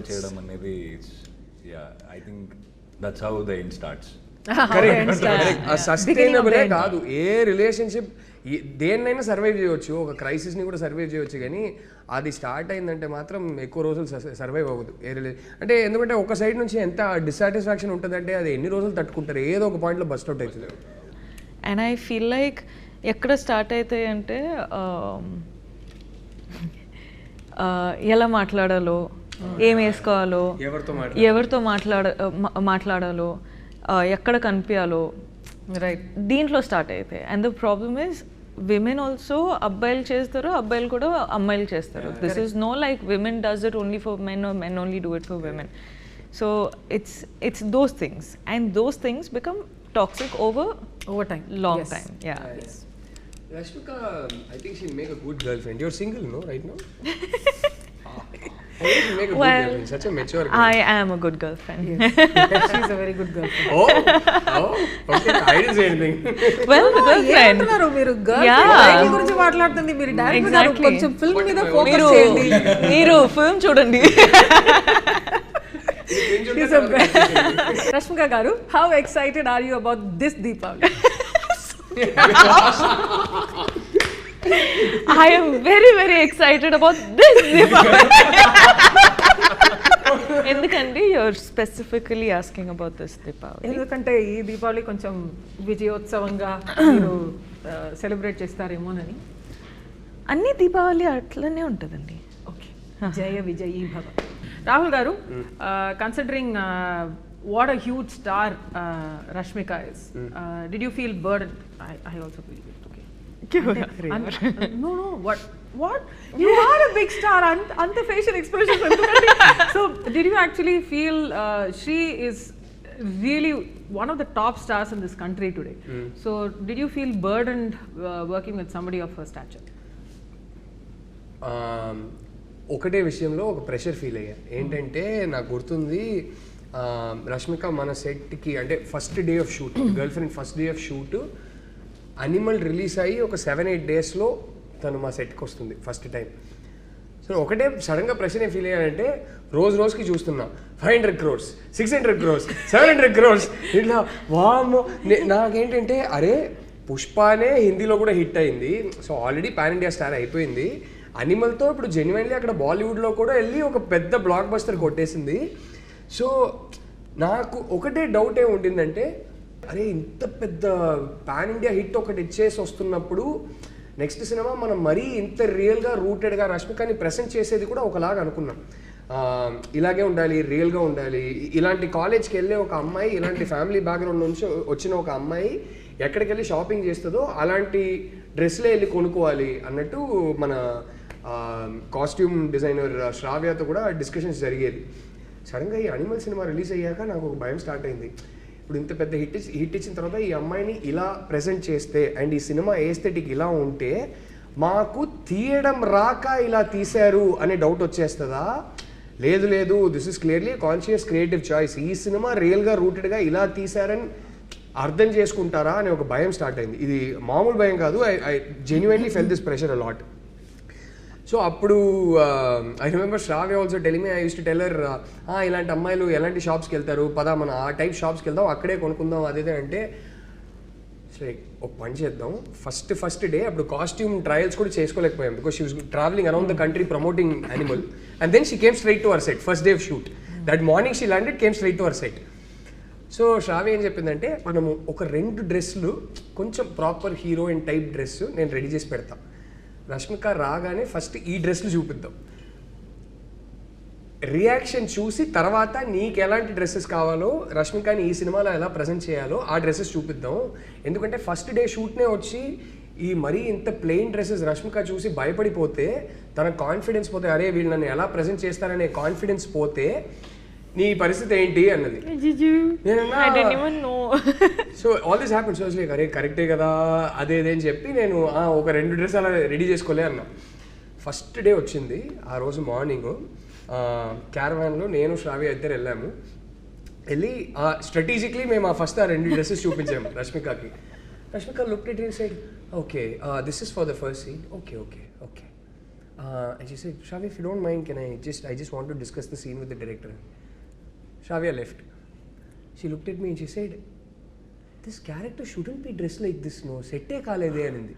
Speaker 4: చేయడం అనేది, I think that's how the end starts.
Speaker 2: Sustainable కాదు ఏ relationship. దేన్నైనా సర్వైవ్ చేయవచ్చు, ఒక క్రైసిస్ ని కూడా సర్వైవ్ చేయవచ్చు, కానీ అది స్టార్ట్ అయిందంటే మాత్రం ఎక్కువ రోజులు సర్వైవ్ అవ్వదు ఏ రిలేషన్. అంటే ఎందుకంటే ఒక సైడ్ నుంచి ఎంత డిస్సాటిస్ఫాక్షన్ ఉంటుందంటే అది ఎన్ని రోజులు తట్టుకుంటారు, ఏదో ఒక పాయింట్లో బస్ట్ అవుట్ అవుతుంది.
Speaker 3: అండ్ ఐ ఫీల్ లైక్ ఎక్కడ స్టార్ట్ అవుతాయి అంటే ఎలా మాట్లాడాలో, ఏం వేసుకోవాలో, ఎవరితో మాట్లాడాలో, ఎక్కడ కనిపించాలో, రైట్, దీంట్లో స్టార్ట్ అవుతాయి. And the problem is women also అబ్బాయిలు చేస్తారు, అబ్బాయిలు కూడా అమ్మాయిలు చేస్తారు. This is no like women does it only for men or men only do it for women. So it's those things, and those things become toxic over
Speaker 1: time,
Speaker 3: long
Speaker 1: yes.
Speaker 3: time. Yeah.
Speaker 1: Yes.
Speaker 2: Rashmika, I think she'll make a good girlfriend. You're single, no, right now? She'll make a good girlfriend. Such a mature girl.
Speaker 3: I am a good girlfriend.
Speaker 1: Yes. She's a very good girlfriend.
Speaker 2: Oh, okay. I didn't say anything.
Speaker 3: Well, the girlfriend.
Speaker 1: ఏంటన్నారు మీరు? Girlfriend గురించి మాట్లాడుతుంది మీరు. Direct గా కొంచెం film మీద focus చేయండి.
Speaker 3: మీరు film చూడండి.
Speaker 1: Rashmika garu, how excited are you about this Deepavali?
Speaker 3: I am very, very excited about this Deepavali. ఎందుకంటే you're specifically asking about this Deepavali?
Speaker 1: ఎందుకంటే ఈ దీపావళి కొంచెం విజయోత్సవంగా మీరు సెలబ్రేట్ చేస్తారేమోనని.
Speaker 3: అన్ని దీపావళి అట్లనే ఉంటుందండి.
Speaker 1: ఓకే, జయ విజయీ భవ. రాహుల్ గారు, considering what a huge star Rashmika is, did you feel burdened? I also feel it. Okay. No, what you are a big star. Ante facial expressions endukandi. So did you actually feel she is really one of the top stars in this country today? So did you feel burdened working with somebody of her stature?
Speaker 2: ఒకటే విషయంలో ఒక pressure feel అయ్యా. ఏంటంటే నాకు గుర్తుంది, రష్మిక మన సెట్కి అంటే first day of shoot, girl friend first day of shoot animal release అయ్యి ఒక 7-8 డేస్లో తను మా సెట్కి వస్తుంది ఫస్ట్ టైం. సో ఒకటే సడన్గా ప్రెషర్ ఏం ఫీల్ అయ్యానంటే, రోజుకి చూస్తున్నా 500 crores, 600 crores, 700 crores ఇట్లా. వామ్మో, నాకేంటంటే అరే పుష్పానే హిందీలో కూడా హిట్ అయింది, so already pan India star అయిపోయింది. అనిమల్తో ఇప్పుడు జెన్యున్లీ అక్కడ బాలీవుడ్లో కూడా వెళ్ళి ఒక పెద్ద బ్లాక్ బస్టర్ కొట్టేసింది. సో నాకు ఒకటే డౌట్ ఏమి ఉండిందంటే, అరే ఇంత పెద్ద పాన్ ఇండియా హిట్ ఒకటి ఇచ్చేసి వస్తున్నప్పుడు నెక్స్ట్ సినిమా మనం మరీ ఇంత రియల్గా రూటెడ్గా రష్మికని ప్రెజెంట్ చేసేది కూడా ఒకలాగా అనుకున్నాం. ఇలాగే ఉండాలి, రియల్గా ఉండాలి. ఇలాంటి కాలేజ్కి వెళ్ళే ఒక అమ్మాయి, ఇలాంటి ఫ్యామిలీ బ్యాక్గ్రౌండ్ నుంచి వచ్చిన ఒక అమ్మాయి ఎక్కడికి వెళ్ళి షాపింగ్ చేస్తుందో అలాంటి డ్రెస్లే వెళ్ళి కొనుక్కోవాలి అన్నట్టు మన కాస్ట్యూమ్ డిజైనర్ శ్రావ్యతో కూడా డిస్కషన్స్ జరిగేది. సడన్గా ఈ అనిమల్ సినిమా రిలీజ్ అయ్యాక నాకు ఒక భయం స్టార్ట్ అయింది. ఇప్పుడు ఇంత పెద్ద హిట్ ఇచ్చిన తర్వాత ఈ అమ్మాయిని ఇలా ప్రజెంట్ చేస్తే అండ్ ఈ సినిమా ఏస్థెటిక్ ఇలా ఉంటే మాకు తీయడం రాక ఇలా తీశారు అనే డౌట్ వచ్చేస్తుందా? లేదు లేదు, this is clearly conscious creative choice. ఈ సినిమా రియల్గా రూటెడ్గా ఇలా తీశారని అర్థం చేసుకుంటారా అనే ఒక భయం స్టార్ట్ అయింది. ఇది మామూలు భయం కాదు. I genuinely felt this pressure a lot. So అప్పుడు I remember Shravya also telling me, I used to tell her, ఇలాంటి అమ్మాయిలు ఎలాంటి షాప్స్కి వెళ్తారు, పదా మన ఆ టైప్ షాప్స్కి వెళ్దాం, అక్కడే కొనుక్కుందాం అదేదే అంటే, లైక్ ఒక పని చేద్దాం. ఫస్ట్ డే అప్పుడు కాస్ట్యూమ్ ట్రయల్స్ కూడా చేసుకోలేకపోయాం because she was travelling around the country promoting Animal and then she came straight to our set. First day of shoot that morning she landed, came straight to our set. So Shravya ఏం చెప్పిందంటే, మనము ఒక 2 డ్రెస్సులు కొంచెం proper heroine type dress నేను ready చేసి పెడతా, రష్మిక రాగానే ఫస్ట్ ఈ డ్రెస్లు చూపిద్దాం, రియాక్షన్ చూసి తర్వాత నీకు ఎలాంటి డ్రెస్సెస్ కావాలో, రష్మికని ఈ సినిమాలో ఎలా ప్రజెంట్ చేయాలో ఆ డ్రెస్సెస్ చూపిద్దాం. ఎందుకంటే ఫస్ట్ డే షూట్నే వచ్చి ఈ మరీ ఇంత ప్లెయిన్ డ్రెస్సెస్ రష్మిక చూసి భయపడిపోతే, తన కాన్ఫిడెన్స్ పోతే, అరే వీళ్ళు నన్ను ఎలా ప్రజెంట్ చేస్తారనే కాన్ఫిడెన్స్ పోతే నీ పరిస్థితి ఏంటి అన్నది. So all this happen. So like అరే కరెక్టే కదా అదేదే అని చెప్పి నేను ఒక 2 డ్రెస్ అలా రెడీ చేసుకోలే అన్నా. ఫస్ట్ డే వచ్చింది. ఆ రోజు మార్నింగ్ క్యారవాన్లో నేను శ్రావ్య ఇద్దరు వెళ్ళాము. వెళ్ళి స్ట్రాటజిక్లీ మేము ఆ 2 డ్రెస్సెస్ చూపించాము రష్మికకి. Rashmika looked at it and said, okay this is for the first scene, okay okay okay. And she said, Shravya, if you don't mind, I just want to discuss the scene with the director. Shravya left. She looked at me and she said, this character shouldn't be dressed like this, no. Sette kaalede anindi.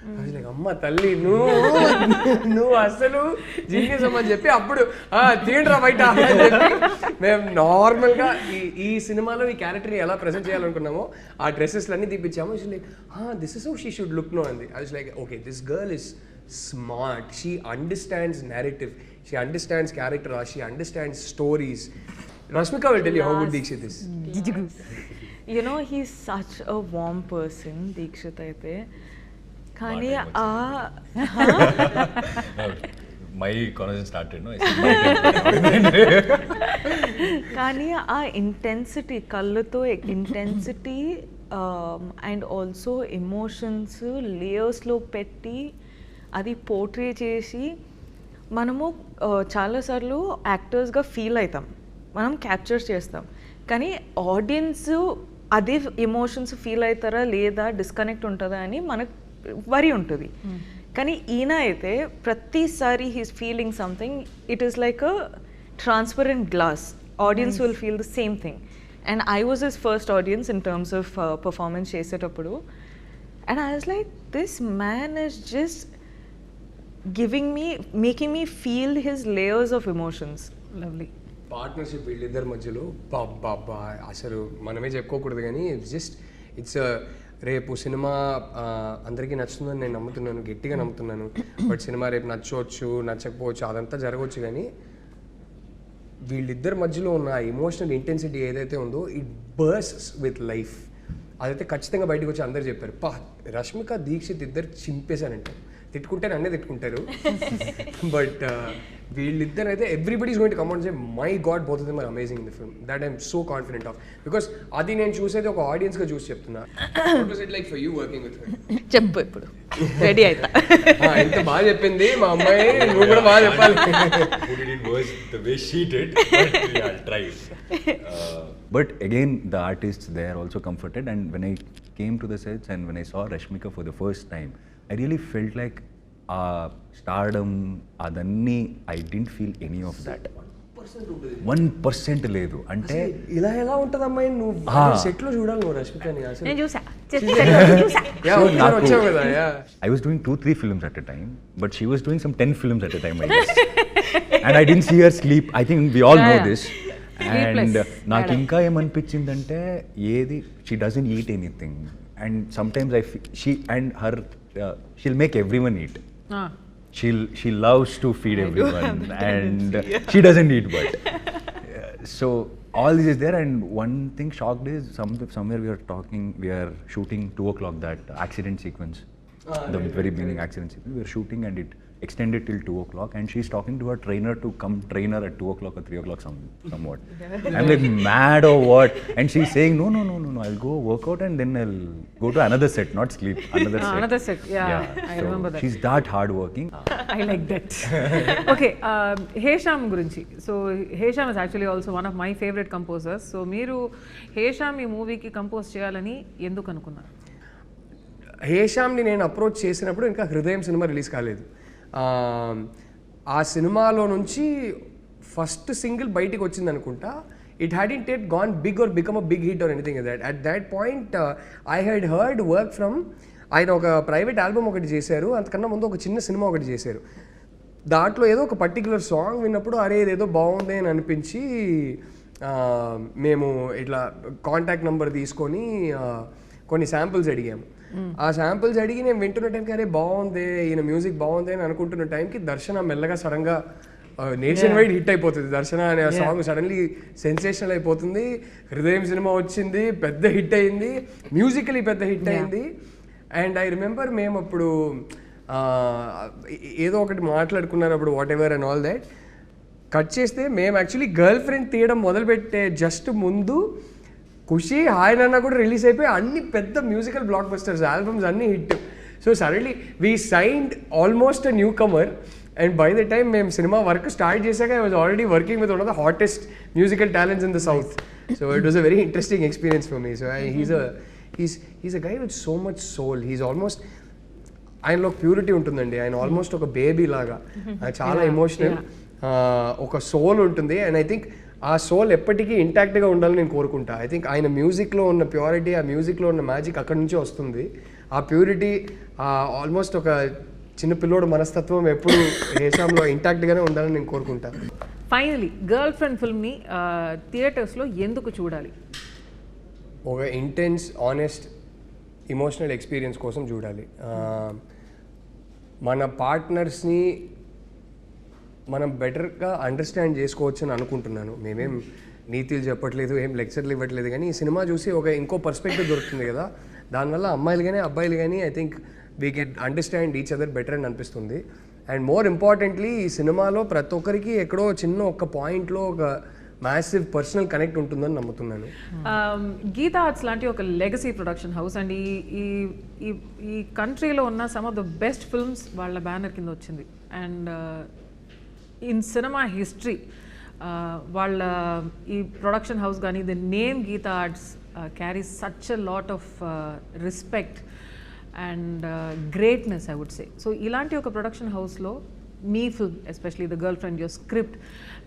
Speaker 2: I was like, amma talli, నువ్వు అసలు genius అమ్మని చెప్పి అప్పుడు తీయండిరా బయట అని చెప్పి మేము నార్మల్గా ఈ సినిమాలో ఈ క్యారెక్టర్ని ఎలా ప్రజెంట్ చేయాలనుకున్నామో ఆ డ్రెస్సెస్లన్నీ తీపిచ్చాము. Like this is how she should look no అంది. I was like, okay, this girl is smart, she understands narrative, she understands character, she understands stories. Rashmika will tell you how good Deekshit is.
Speaker 3: You know, he's such a warm person, Deekshit aithe. Kani
Speaker 4: my conversation started, no?
Speaker 3: Kani intensity, kalluto intensity and also emotions layers lo petti అది portray చేసి మనము చాలాసార్లు యాక్టర్స్గా feel అవుతాం, మనం capture చేస్తాం. కానీ audience అదే emotions feel అవుతారా లేదా, డిస్కనెక్ట్ ఉంటుందా అని మనకు వరి ఉంటుంది. కానీ ఈయన అయితే ప్రతిసారి he's feeling something, it is like a transparent glass, audience will feel the same thing. And I was his first audience in terms of performance చేసేటప్పుడు. And I was like, this man is just making me feel his layers of emotions.
Speaker 1: Lovely.
Speaker 2: Partnership వీళ్ళిద్దరి మధ్యలో బాబా అసలు మనమే చెప్పుకోకూడదు కానీ it's రేపు cinema అందరికీ నచ్చుతుందని నేను నమ్ముతున్నాను, గట్టిగా నమ్ముతున్నాను. బట్ సినిమా రేపు నచ్చవచ్చు నచ్చకపోవచ్చు అదంతా జరగవచ్చు, కానీ వీళ్ళిద్దరి మధ్యలో ఉన్న ఎమోషనల్ ఇంటెన్సిటీ ఏదైతే ఉందో ఇట్ బర్స్ట్స్ విత్ లైఫ్. అదైతే ఖచ్చితంగా బయటకు వచ్చి అందరు చెప్పారు, రష్మిక దీక్షిత్ ఇద్దరు చింపేశారంటే. తిట్టుకుంటే నన్నే తిట్టుకుంటారు, బట్ వీళ్ళిద్దరు అయితే everybody is going to come out and say, my god, both of them are amazing in the film. That I'm so confident of, because అది నేను చూసేది ఒక ఆడియన్స్గా చూసి చెప్తున్నా. What was it like for you working with her?
Speaker 3: చెప్పు, ఇప్పుడు ready అవుతా.
Speaker 2: ఎంత బాగా చెప్పింది మా అమ్మాయి, నువ్వు కూడా బాగా చెప్పాలి.
Speaker 4: But again, the artists, they are also comforted, and when I came to the sets and when I saw Rashmika for the first time, I really felt like stardom, adanni, I didn't feel any of that. 1% లేదు. అంటే
Speaker 2: ఇలా ఎలా ఉంటుంది అమ్మాయి, నువ్వు set లో చూడాలి నువ్వు రష్మికని.
Speaker 1: నేను చూసా.
Speaker 4: I was doing 2-3 films at a time, but she was doing some 10 films at a time, I guess. And I didn't see her sleep. I think we all know this. And నాకు ఇంకా ఏమనిపించిందంటే, ఏది she doesn't eat anything, and sometimes I feel she'll make everyone eat. She loves to feed everyone, and she doesn't eat, but so all this is there. And one thing shocked is somewhere we are shooting 2 o'clock, that accident sequence. The very beginning action scene. We were shooting and it extended till 2 o'clock, and she's talking to her trainer to come train her at 2 o'clock or 3 o'clock somewhat. I'm like, mad or what? And she's saying, no, I'll go work out and then I'll go to another set, not sleep.
Speaker 1: Another set, yeah. I
Speaker 4: So
Speaker 1: remember that.
Speaker 4: she's that hard working.
Speaker 1: I like that. Okay, Hesham గురించి. So Hesham is actually also one of my favorite composers. So మీరు Hesham ఈ మూవీకి compose చేయాలని ఎందుకు అనుకున్నారు?
Speaker 2: హేషామ్ని నేను approach చేసినప్పుడు ఇంకా హృదయం సినిమా రిలీజ్ కాలేదు. ఆ సినిమాలో నుంచి ఫస్ట్ సింగిల్ బయటికి వచ్చింది అనుకుంటా. It had it gone big or become a big hit or anything that. At that point I had heard work from ఆయన ఒక ప్రైవేట్ ఆల్బమ్ ఒకటి చేశారు, అంతకన్నా ముందు ఒక చిన్న సినిమా ఒకటి చేశారు. దాంట్లో ఏదో ఒక పర్టికులర్ సాంగ్ విన్నప్పుడు అరే ఇదేదో బాగుంది అని అనిపించి మేము ఇట్లా కాంటాక్ట్ నెంబర్ తీసుకొని కొన్ని శాంపుల్స్ అడిగాము. ఆ శాంపుల్స్ అడిగి నేను వింటున్న టైంకి అరే బాగుంది, ఈయన మ్యూజిక్ బాగుంది అని అనుకుంటున్న టైంకి దర్శన మెల్లగా సడన్గా నేషన్ వైడ్ హిట్ అయిపోతుంది. దర్శన అనే ఆ సాంగ్ సడన్లీ సెన్సేషనల్ అయిపోతుంది. హృదయం సినిమా వచ్చింది, పెద్ద హిట్ అయింది, మ్యూజికలీ పెద్ద హిట్ అయింది. అండ్ ఐ రిమెంబర్ మేము అప్పుడు ఏదో ఒకటి మాట్లాడుకున్నారు అప్పుడు, what ever and all that. Cut చేస్తే మేము యాక్చువల్లీ గర్ల్ ఫ్రెండ్ తీయడం మొదలుపెట్టే జస్ట్ ముందు ఖుషి హాయ్ నాన్న కూడా రిలీజ్ అయిపోయి అన్ని పెద్ద మ్యూజికల్ బ్లాక్ బస్టర్స్ ఆల్బమ్స్ అన్నీ hit. So suddenly we signed almost a newcomer. And by the time మేము సినిమా వర్క్ స్టార్ట్ చేశాక I was already working with one of the hottest musical talents in the south. So it was a very interesting experience for me. So he's a guy with so much soul. He's almost, ఆయనలో purity ఉంటుందండి. ఆయన almost ఒక baby లాగా, చాలా emotional, ఒక soul ఉంటుంది. And I think ఆ soul ఎప్పటికీ ఇంటాక్ట్గా ఉండాలని నేను కోరుకుంటా. ఐ థింక్ ఆయన మ్యూజిక్లో ఉన్న ప్యూరిటీ, ఆ మ్యూజిక్లో ఉన్న మ్యాజిక్ అక్కడి నుంచే వస్తుంది. ఆ ప్యూరిటీ ఆల్మోస్ట్ ఒక చిన్న పిల్లోడు మనస్తత్వం ఎప్పుడు హేషాంలో ఇంటాక్ట్గానే ఉండాలని నేను కోరుకుంటా.
Speaker 1: ఫైనలీ గర్ల్ ఫ్రెండ్ ఫిల్మ్ని థియేటర్స్లో ఎందుకు చూడాలి?
Speaker 2: ఒక ఇంటెన్స్, ఆనెస్ట్, ఇమోషనల్ ఎక్స్పీరియన్స్ కోసం చూడాలి. మన పార్ట్నర్స్ని మనం బెటర్గా అండర్స్టాండ్ చేసుకోవచ్చు అని అనుకుంటున్నాను. మేమేం నీతులు చెప్పట్లేదు, ఏం లెక్చర్లు ఇవ్వట్లేదు, కానీ ఈ సినిమా చూసి ఒక ఇంకో పర్స్పెక్టివ్ దొరుకుతుంది కదా. దానివల్ల అమ్మాయిలు కానీ అబ్బాయిలు కానీ I think we can understand each other better అని అనిపిస్తుంది. అండ్ మోర్ ఇంపార్టెంట్లీ ఈ సినిమాలో ప్రతి ఒక్కరికి ఎక్కడో చిన్న ఒక పాయింట్లో ఒక మ్యాసివ్ పర్సనల్ కనెక్ట్ ఉంటుందని నమ్ముతున్నాను.
Speaker 1: గీతా ఆర్ట్స్ లాంటి ఒక లెగసీ ప్రొడక్షన్ హౌస్ అండ్ ఈ కంట్రీలో ఉన్న some of the best films వాళ్ళ బ్యానర్ కింద వచ్చింది. అండ్ ఇన్ సినిమా హిస్టరీ వాళ్ళ ఈ ప్రొడక్షన్ హౌస్ కానీ the name Geetha Arts carries such a lot of respect and greatness I would say. So ఇలాంటి ఒక ప్రొడక్షన్ హౌస్లో మీ film, especially the girl friend, your script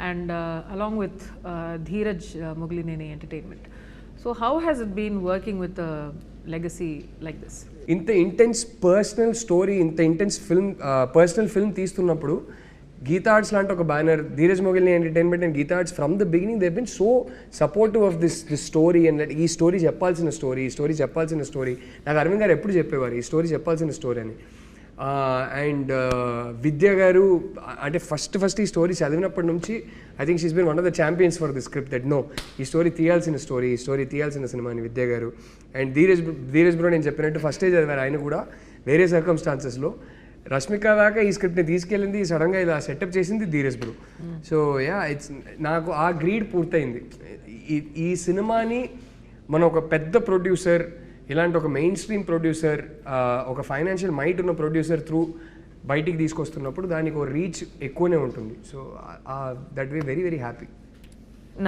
Speaker 1: and along with Dheeraj Mogilineni entertainment. So how has it been working with legacy like this?
Speaker 2: ఇంత intense personal story, ఇంత intense film, personal film తీస్తున్నప్పుడు Geetha Arts లాంటి ఒక banner, Dheeraj Mogilineni entertainment and Geetha Arts from the beginning they been so supportive of this story. And ఈ story చెప్పాల్సిన story నాకు అరవింద్ గారు ఎప్పుడు చెప్పేవారు, ఈ స్టోరీ చెప్పాల్సిన స్టోరీ అని. అండ్ విద్య గారు అంటే ఫస్ట్ ఈ స్టోరీ చదివినప్పటి నుంచి I think she's been one of the champions for the script that no ఈ స్టోరీ తీయాల్సిన సినిమా అని విద్య గారు. అండ్ ధీరజ్ బ్రో నేను చెప్పినట్టు ఫస్టే చదివారు ఆయన కూడా వేరే సర్కమ్స్టాన్సెస్లో. రష్మిక దాకా ఈ స్క్రిప్ట్ని తీసుకెళ్ళింది, సడన్గా ఇలా సెటప్ చేసింది Dheeraj bro. So yeah it's నాకు ఆ గ్రీడ్ పూర్తయింది. ఈ సినిమాని మనం ఒక పెద్ద ప్రొడ్యూసర్, ఇలాంటి ఒక మెయిన్ స్ట్రీమ్ ప్రొడ్యూసర్, ఒక ఫైనాన్షియల్ మైట్ ఉన్న ప్రొడ్యూసర్ త్రూ బయటికి తీసుకొస్తున్నప్పుడు దానికి ఒక రీచ్ ఎక్కువనే ఉంటుంది. So that way very very happy.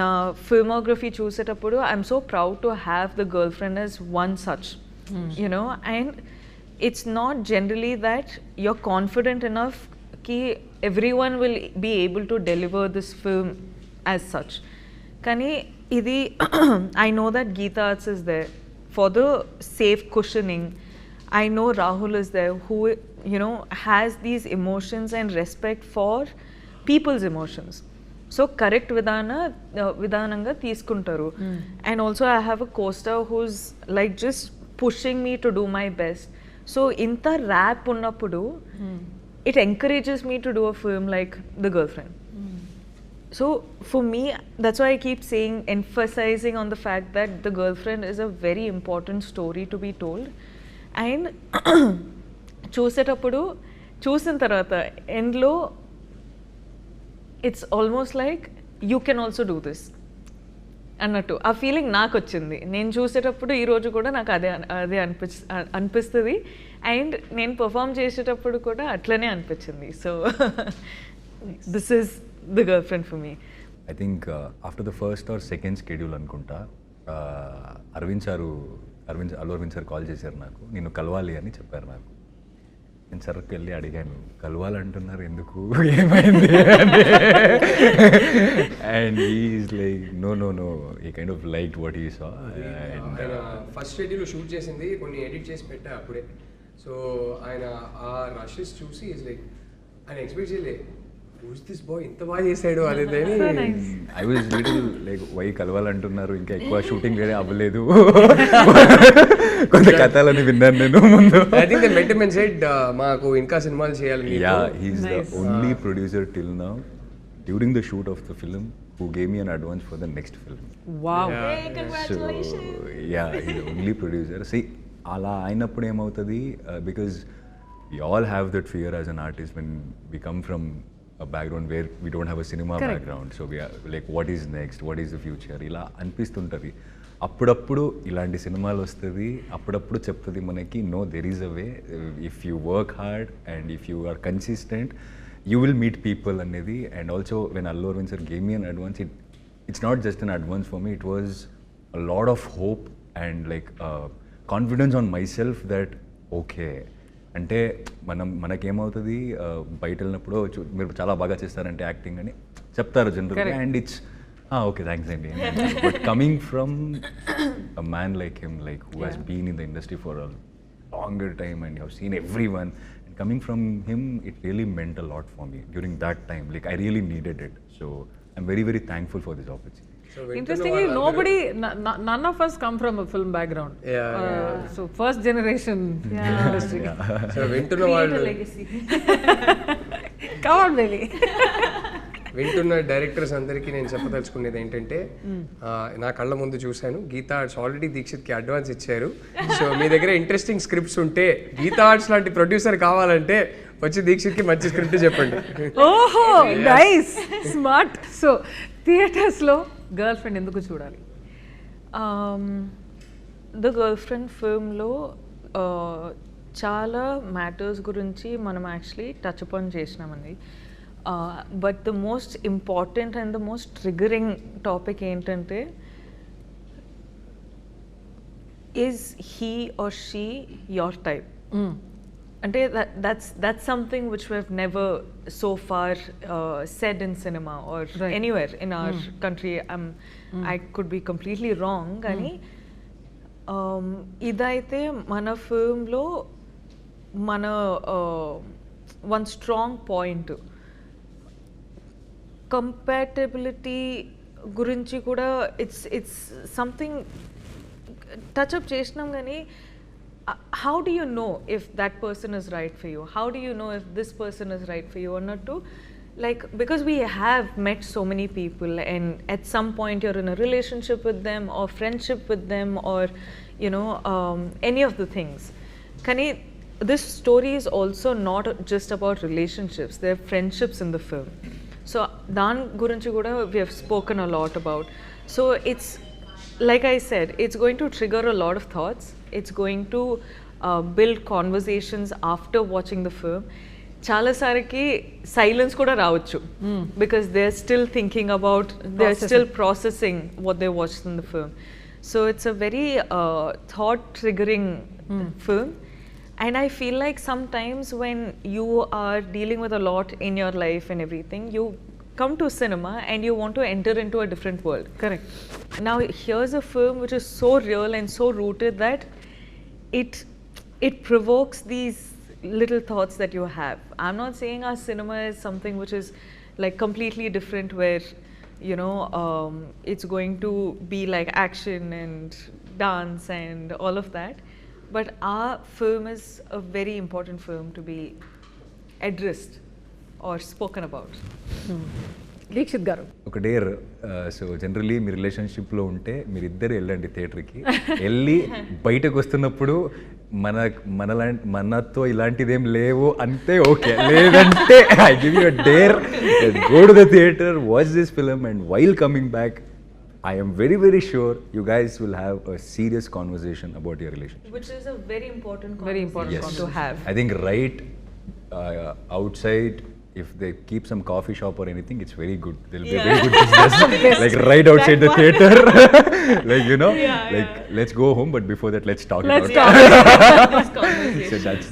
Speaker 3: నా ఫిల్మోగ్రఫీ చూసేటప్పుడు I'm so proud to have the girl friend as one such, you know. And it's not generally that you're confident enough ki everyone will be able to deliver this film as such. Kani idi I know that Geeta Arts is there for the safe cushioning. I know Rahul is there who, you know, has these emotions and respect for people's emotions. So correct vidananga తీసుకుంటారు. And also I have a co-star who's like just pushing me to do my best. So inta rap unnappudu it encourages me to do a film like The Girlfriend. So for me, that's why I keep saying, emphasizing on the fact that The Girlfriend is a very important story to be told. And చూసిన తర్వాత ఎండ్లో it's almost like you can also do this అన్నట్టు ఆ feeling నాకు వచ్చింది. నేను చూసేటప్పుడు ఈరోజు కూడా నాకు అదే అనిపిస్తుంది అండ్ నేను పర్ఫామ్ చేసేటప్పుడు కూడా అట్లనే అనిపించింది. So this is the girl friend for me.
Speaker 4: I think after the first or second schedule అనుకుంటా అల్లు అరవింద్ సార్ కాల్ చేశారు నాకు, నిన్ను కలవాలి అని చెప్పారు నాకు. నేను సర్కి వెళ్ళి అడిగాను, కలవాలంటున్నారు ఎందుకు, ఏమైంది అండ్ హీఈస్ లైక్ నో ఈ kind of like what he saw.
Speaker 2: First schedule shoot చేసింది కొన్ని ఎడిట్ చేసి పెట్టా అప్పుడే. సో ఆయన ఆ రషెస్ చూసి ఈజ్ లైక్ ఆయన ఎక్స్పెక్ట్ చేయలే, who's this boy ఇంత బాగా చేశాడు అనేది.
Speaker 4: I was little like why కలవాలంటున్నారు, ఇంకా ఎక్కువ షూటింగ్ అవ్వలేదు, కొంత కథలని విన్నాను నేను ముందు.
Speaker 2: I think they met him and said మాకు ఇంకా సినిమాలు చేయాలి.
Speaker 4: Yeah, he's the only producer till now during the shoot of the film who gave me an advance for the next film.
Speaker 1: Wow.
Speaker 3: Hey, congratulations.
Speaker 4: So, yeah, he's the only producer. See, అలా అయినప్పుడు ఏమవుతుంది, because we all have that fear as an artist when we come from a background where we don't have a cinema background. So we are like, what is next, what is the future, ఇలా అనిపిస్తుంటుంది. అప్పుడప్పుడు ఇలాంటి సినిమాలు వస్తుంది, అప్పుడప్పుడు చెప్తుంది మనకి no there is a way, if you work hard and if you are consistent you will meet people అనేది. And also when Allu Arvind sir gave me an advance, it's not just an advance for me, it was a lot of hope and like confidence on myself that okay, అంటే మనకేమవుతుంది బయట వెళ్ళినప్పుడు మీరు చాలా బాగా చేస్తారంటే acting అని చెప్తారు జనరల్గా, అండ్ ఇట్స్ ఓకే థ్యాంక్స్ అండి. But coming from a man like him, like who has been in the industry for a longer time and you have seen everyone, and coming from him it really meant a lot for me during that time. Like I really needed it, so I'm very very thankful for this opportunity.
Speaker 1: Interestingly, none of us come from a film background. So first generation industry.
Speaker 2: So వింటున్న వాళ్ళు,
Speaker 1: come on Bailey.
Speaker 2: వింటున్న directors అందరికీ నేను చెప్పదలుచుకునేది ఏంటంటే, నా కళ్ళ ముందు చూశాను గీతా ఆర్ట్స్ ఆల్రెడీ దీక్షిత్కి అడ్వాన్స్ ఇచ్చారు. సో మీ దగ్గర ఇంట్రెస్టింగ్ స్క్రిప్ట్స్ ఉంటే, గీతా ఆర్ట్స్ లాంటి ప్రొడ్యూసర్ కావాలంటే వచ్చి దీక్షిత్కి మంచి స్క్రిప్ట్ చెప్పండి.
Speaker 1: ఓహో నైస్, స్మార్ట్. సో థియేటర్స్లో గర్ల్ ఫ్రెండ్ ఎందుకు చూడాలి?
Speaker 3: ద గర్ల్ ఫ్రెండ్ ఫిల్మ్లో చాలా మ్యాటర్స్ గురించి మనం యాక్చువల్లీ టచ్ అపాన్ చేసినామండి. But the most important and the most triggering topic ఏంటంటే, is he or she your type? అంటే that's something which we have never so far said in cinema or anywhere in our country. I could be completely wrong, కానీ ఇదైతే మన ఫిల్మ్లో మన one strong point. Compatibility గురించి కూడా it's something touch up చేసినాం, కానీ how do you know if that person is right for you? How do you know if this person is right for you or not? To like, because we have met so many people and at some point you're in a relationship with them or friendship with them or you know any of the things. Kani this story is also not just about relationships, there are friendships in the film. So dan gurinchi kuda we have spoken a lot about. So it's like I said, it's going to trigger a lot of thoughts. It's going to build conversations after watching the film. Chala sariki silence kuda raavachu because they're still thinking about, they're still processing what they watched in the film. So it's a very thought triggering film. And I feel like sometimes when you are dealing with a lot in your life and everything, you come to cinema and you want to enter into a different world.
Speaker 1: Correct.
Speaker 3: Now here's a film which is so real and so rooted that it provokes these little thoughts that you have. I'm not saying our cinema is something which is like completely different where you know it's going to be like action and dance and all of that, but our film is a very important film to be addressed or spoken about.
Speaker 1: Dixit గారు
Speaker 4: ఒక dare. So generally మీ రిలేషన్షిప్లో ఉంటే మీరిద్దరు వెళ్ళండి థియేటర్కి, వెళ్ళి బయటకు వస్తున్నప్పుడు మనతో ఇలాంటిదేం లేవు అంతే ఓకే, లేదంటే I give you a dare, go to the theatre, watch this film, and while coming back I am very, very sure you guys will have a serious conversation about your relationship.
Speaker 3: Which is a very important
Speaker 1: Very important
Speaker 3: conversation to have.
Speaker 4: I think right outside, if they keep some coffee shop or anything, it's very good. There'll be a very good business. Like right outside the theater. Like, you know, let's go home, but before that, let's talk about it.
Speaker 3: Let's talk about this conversation.
Speaker 4: So that's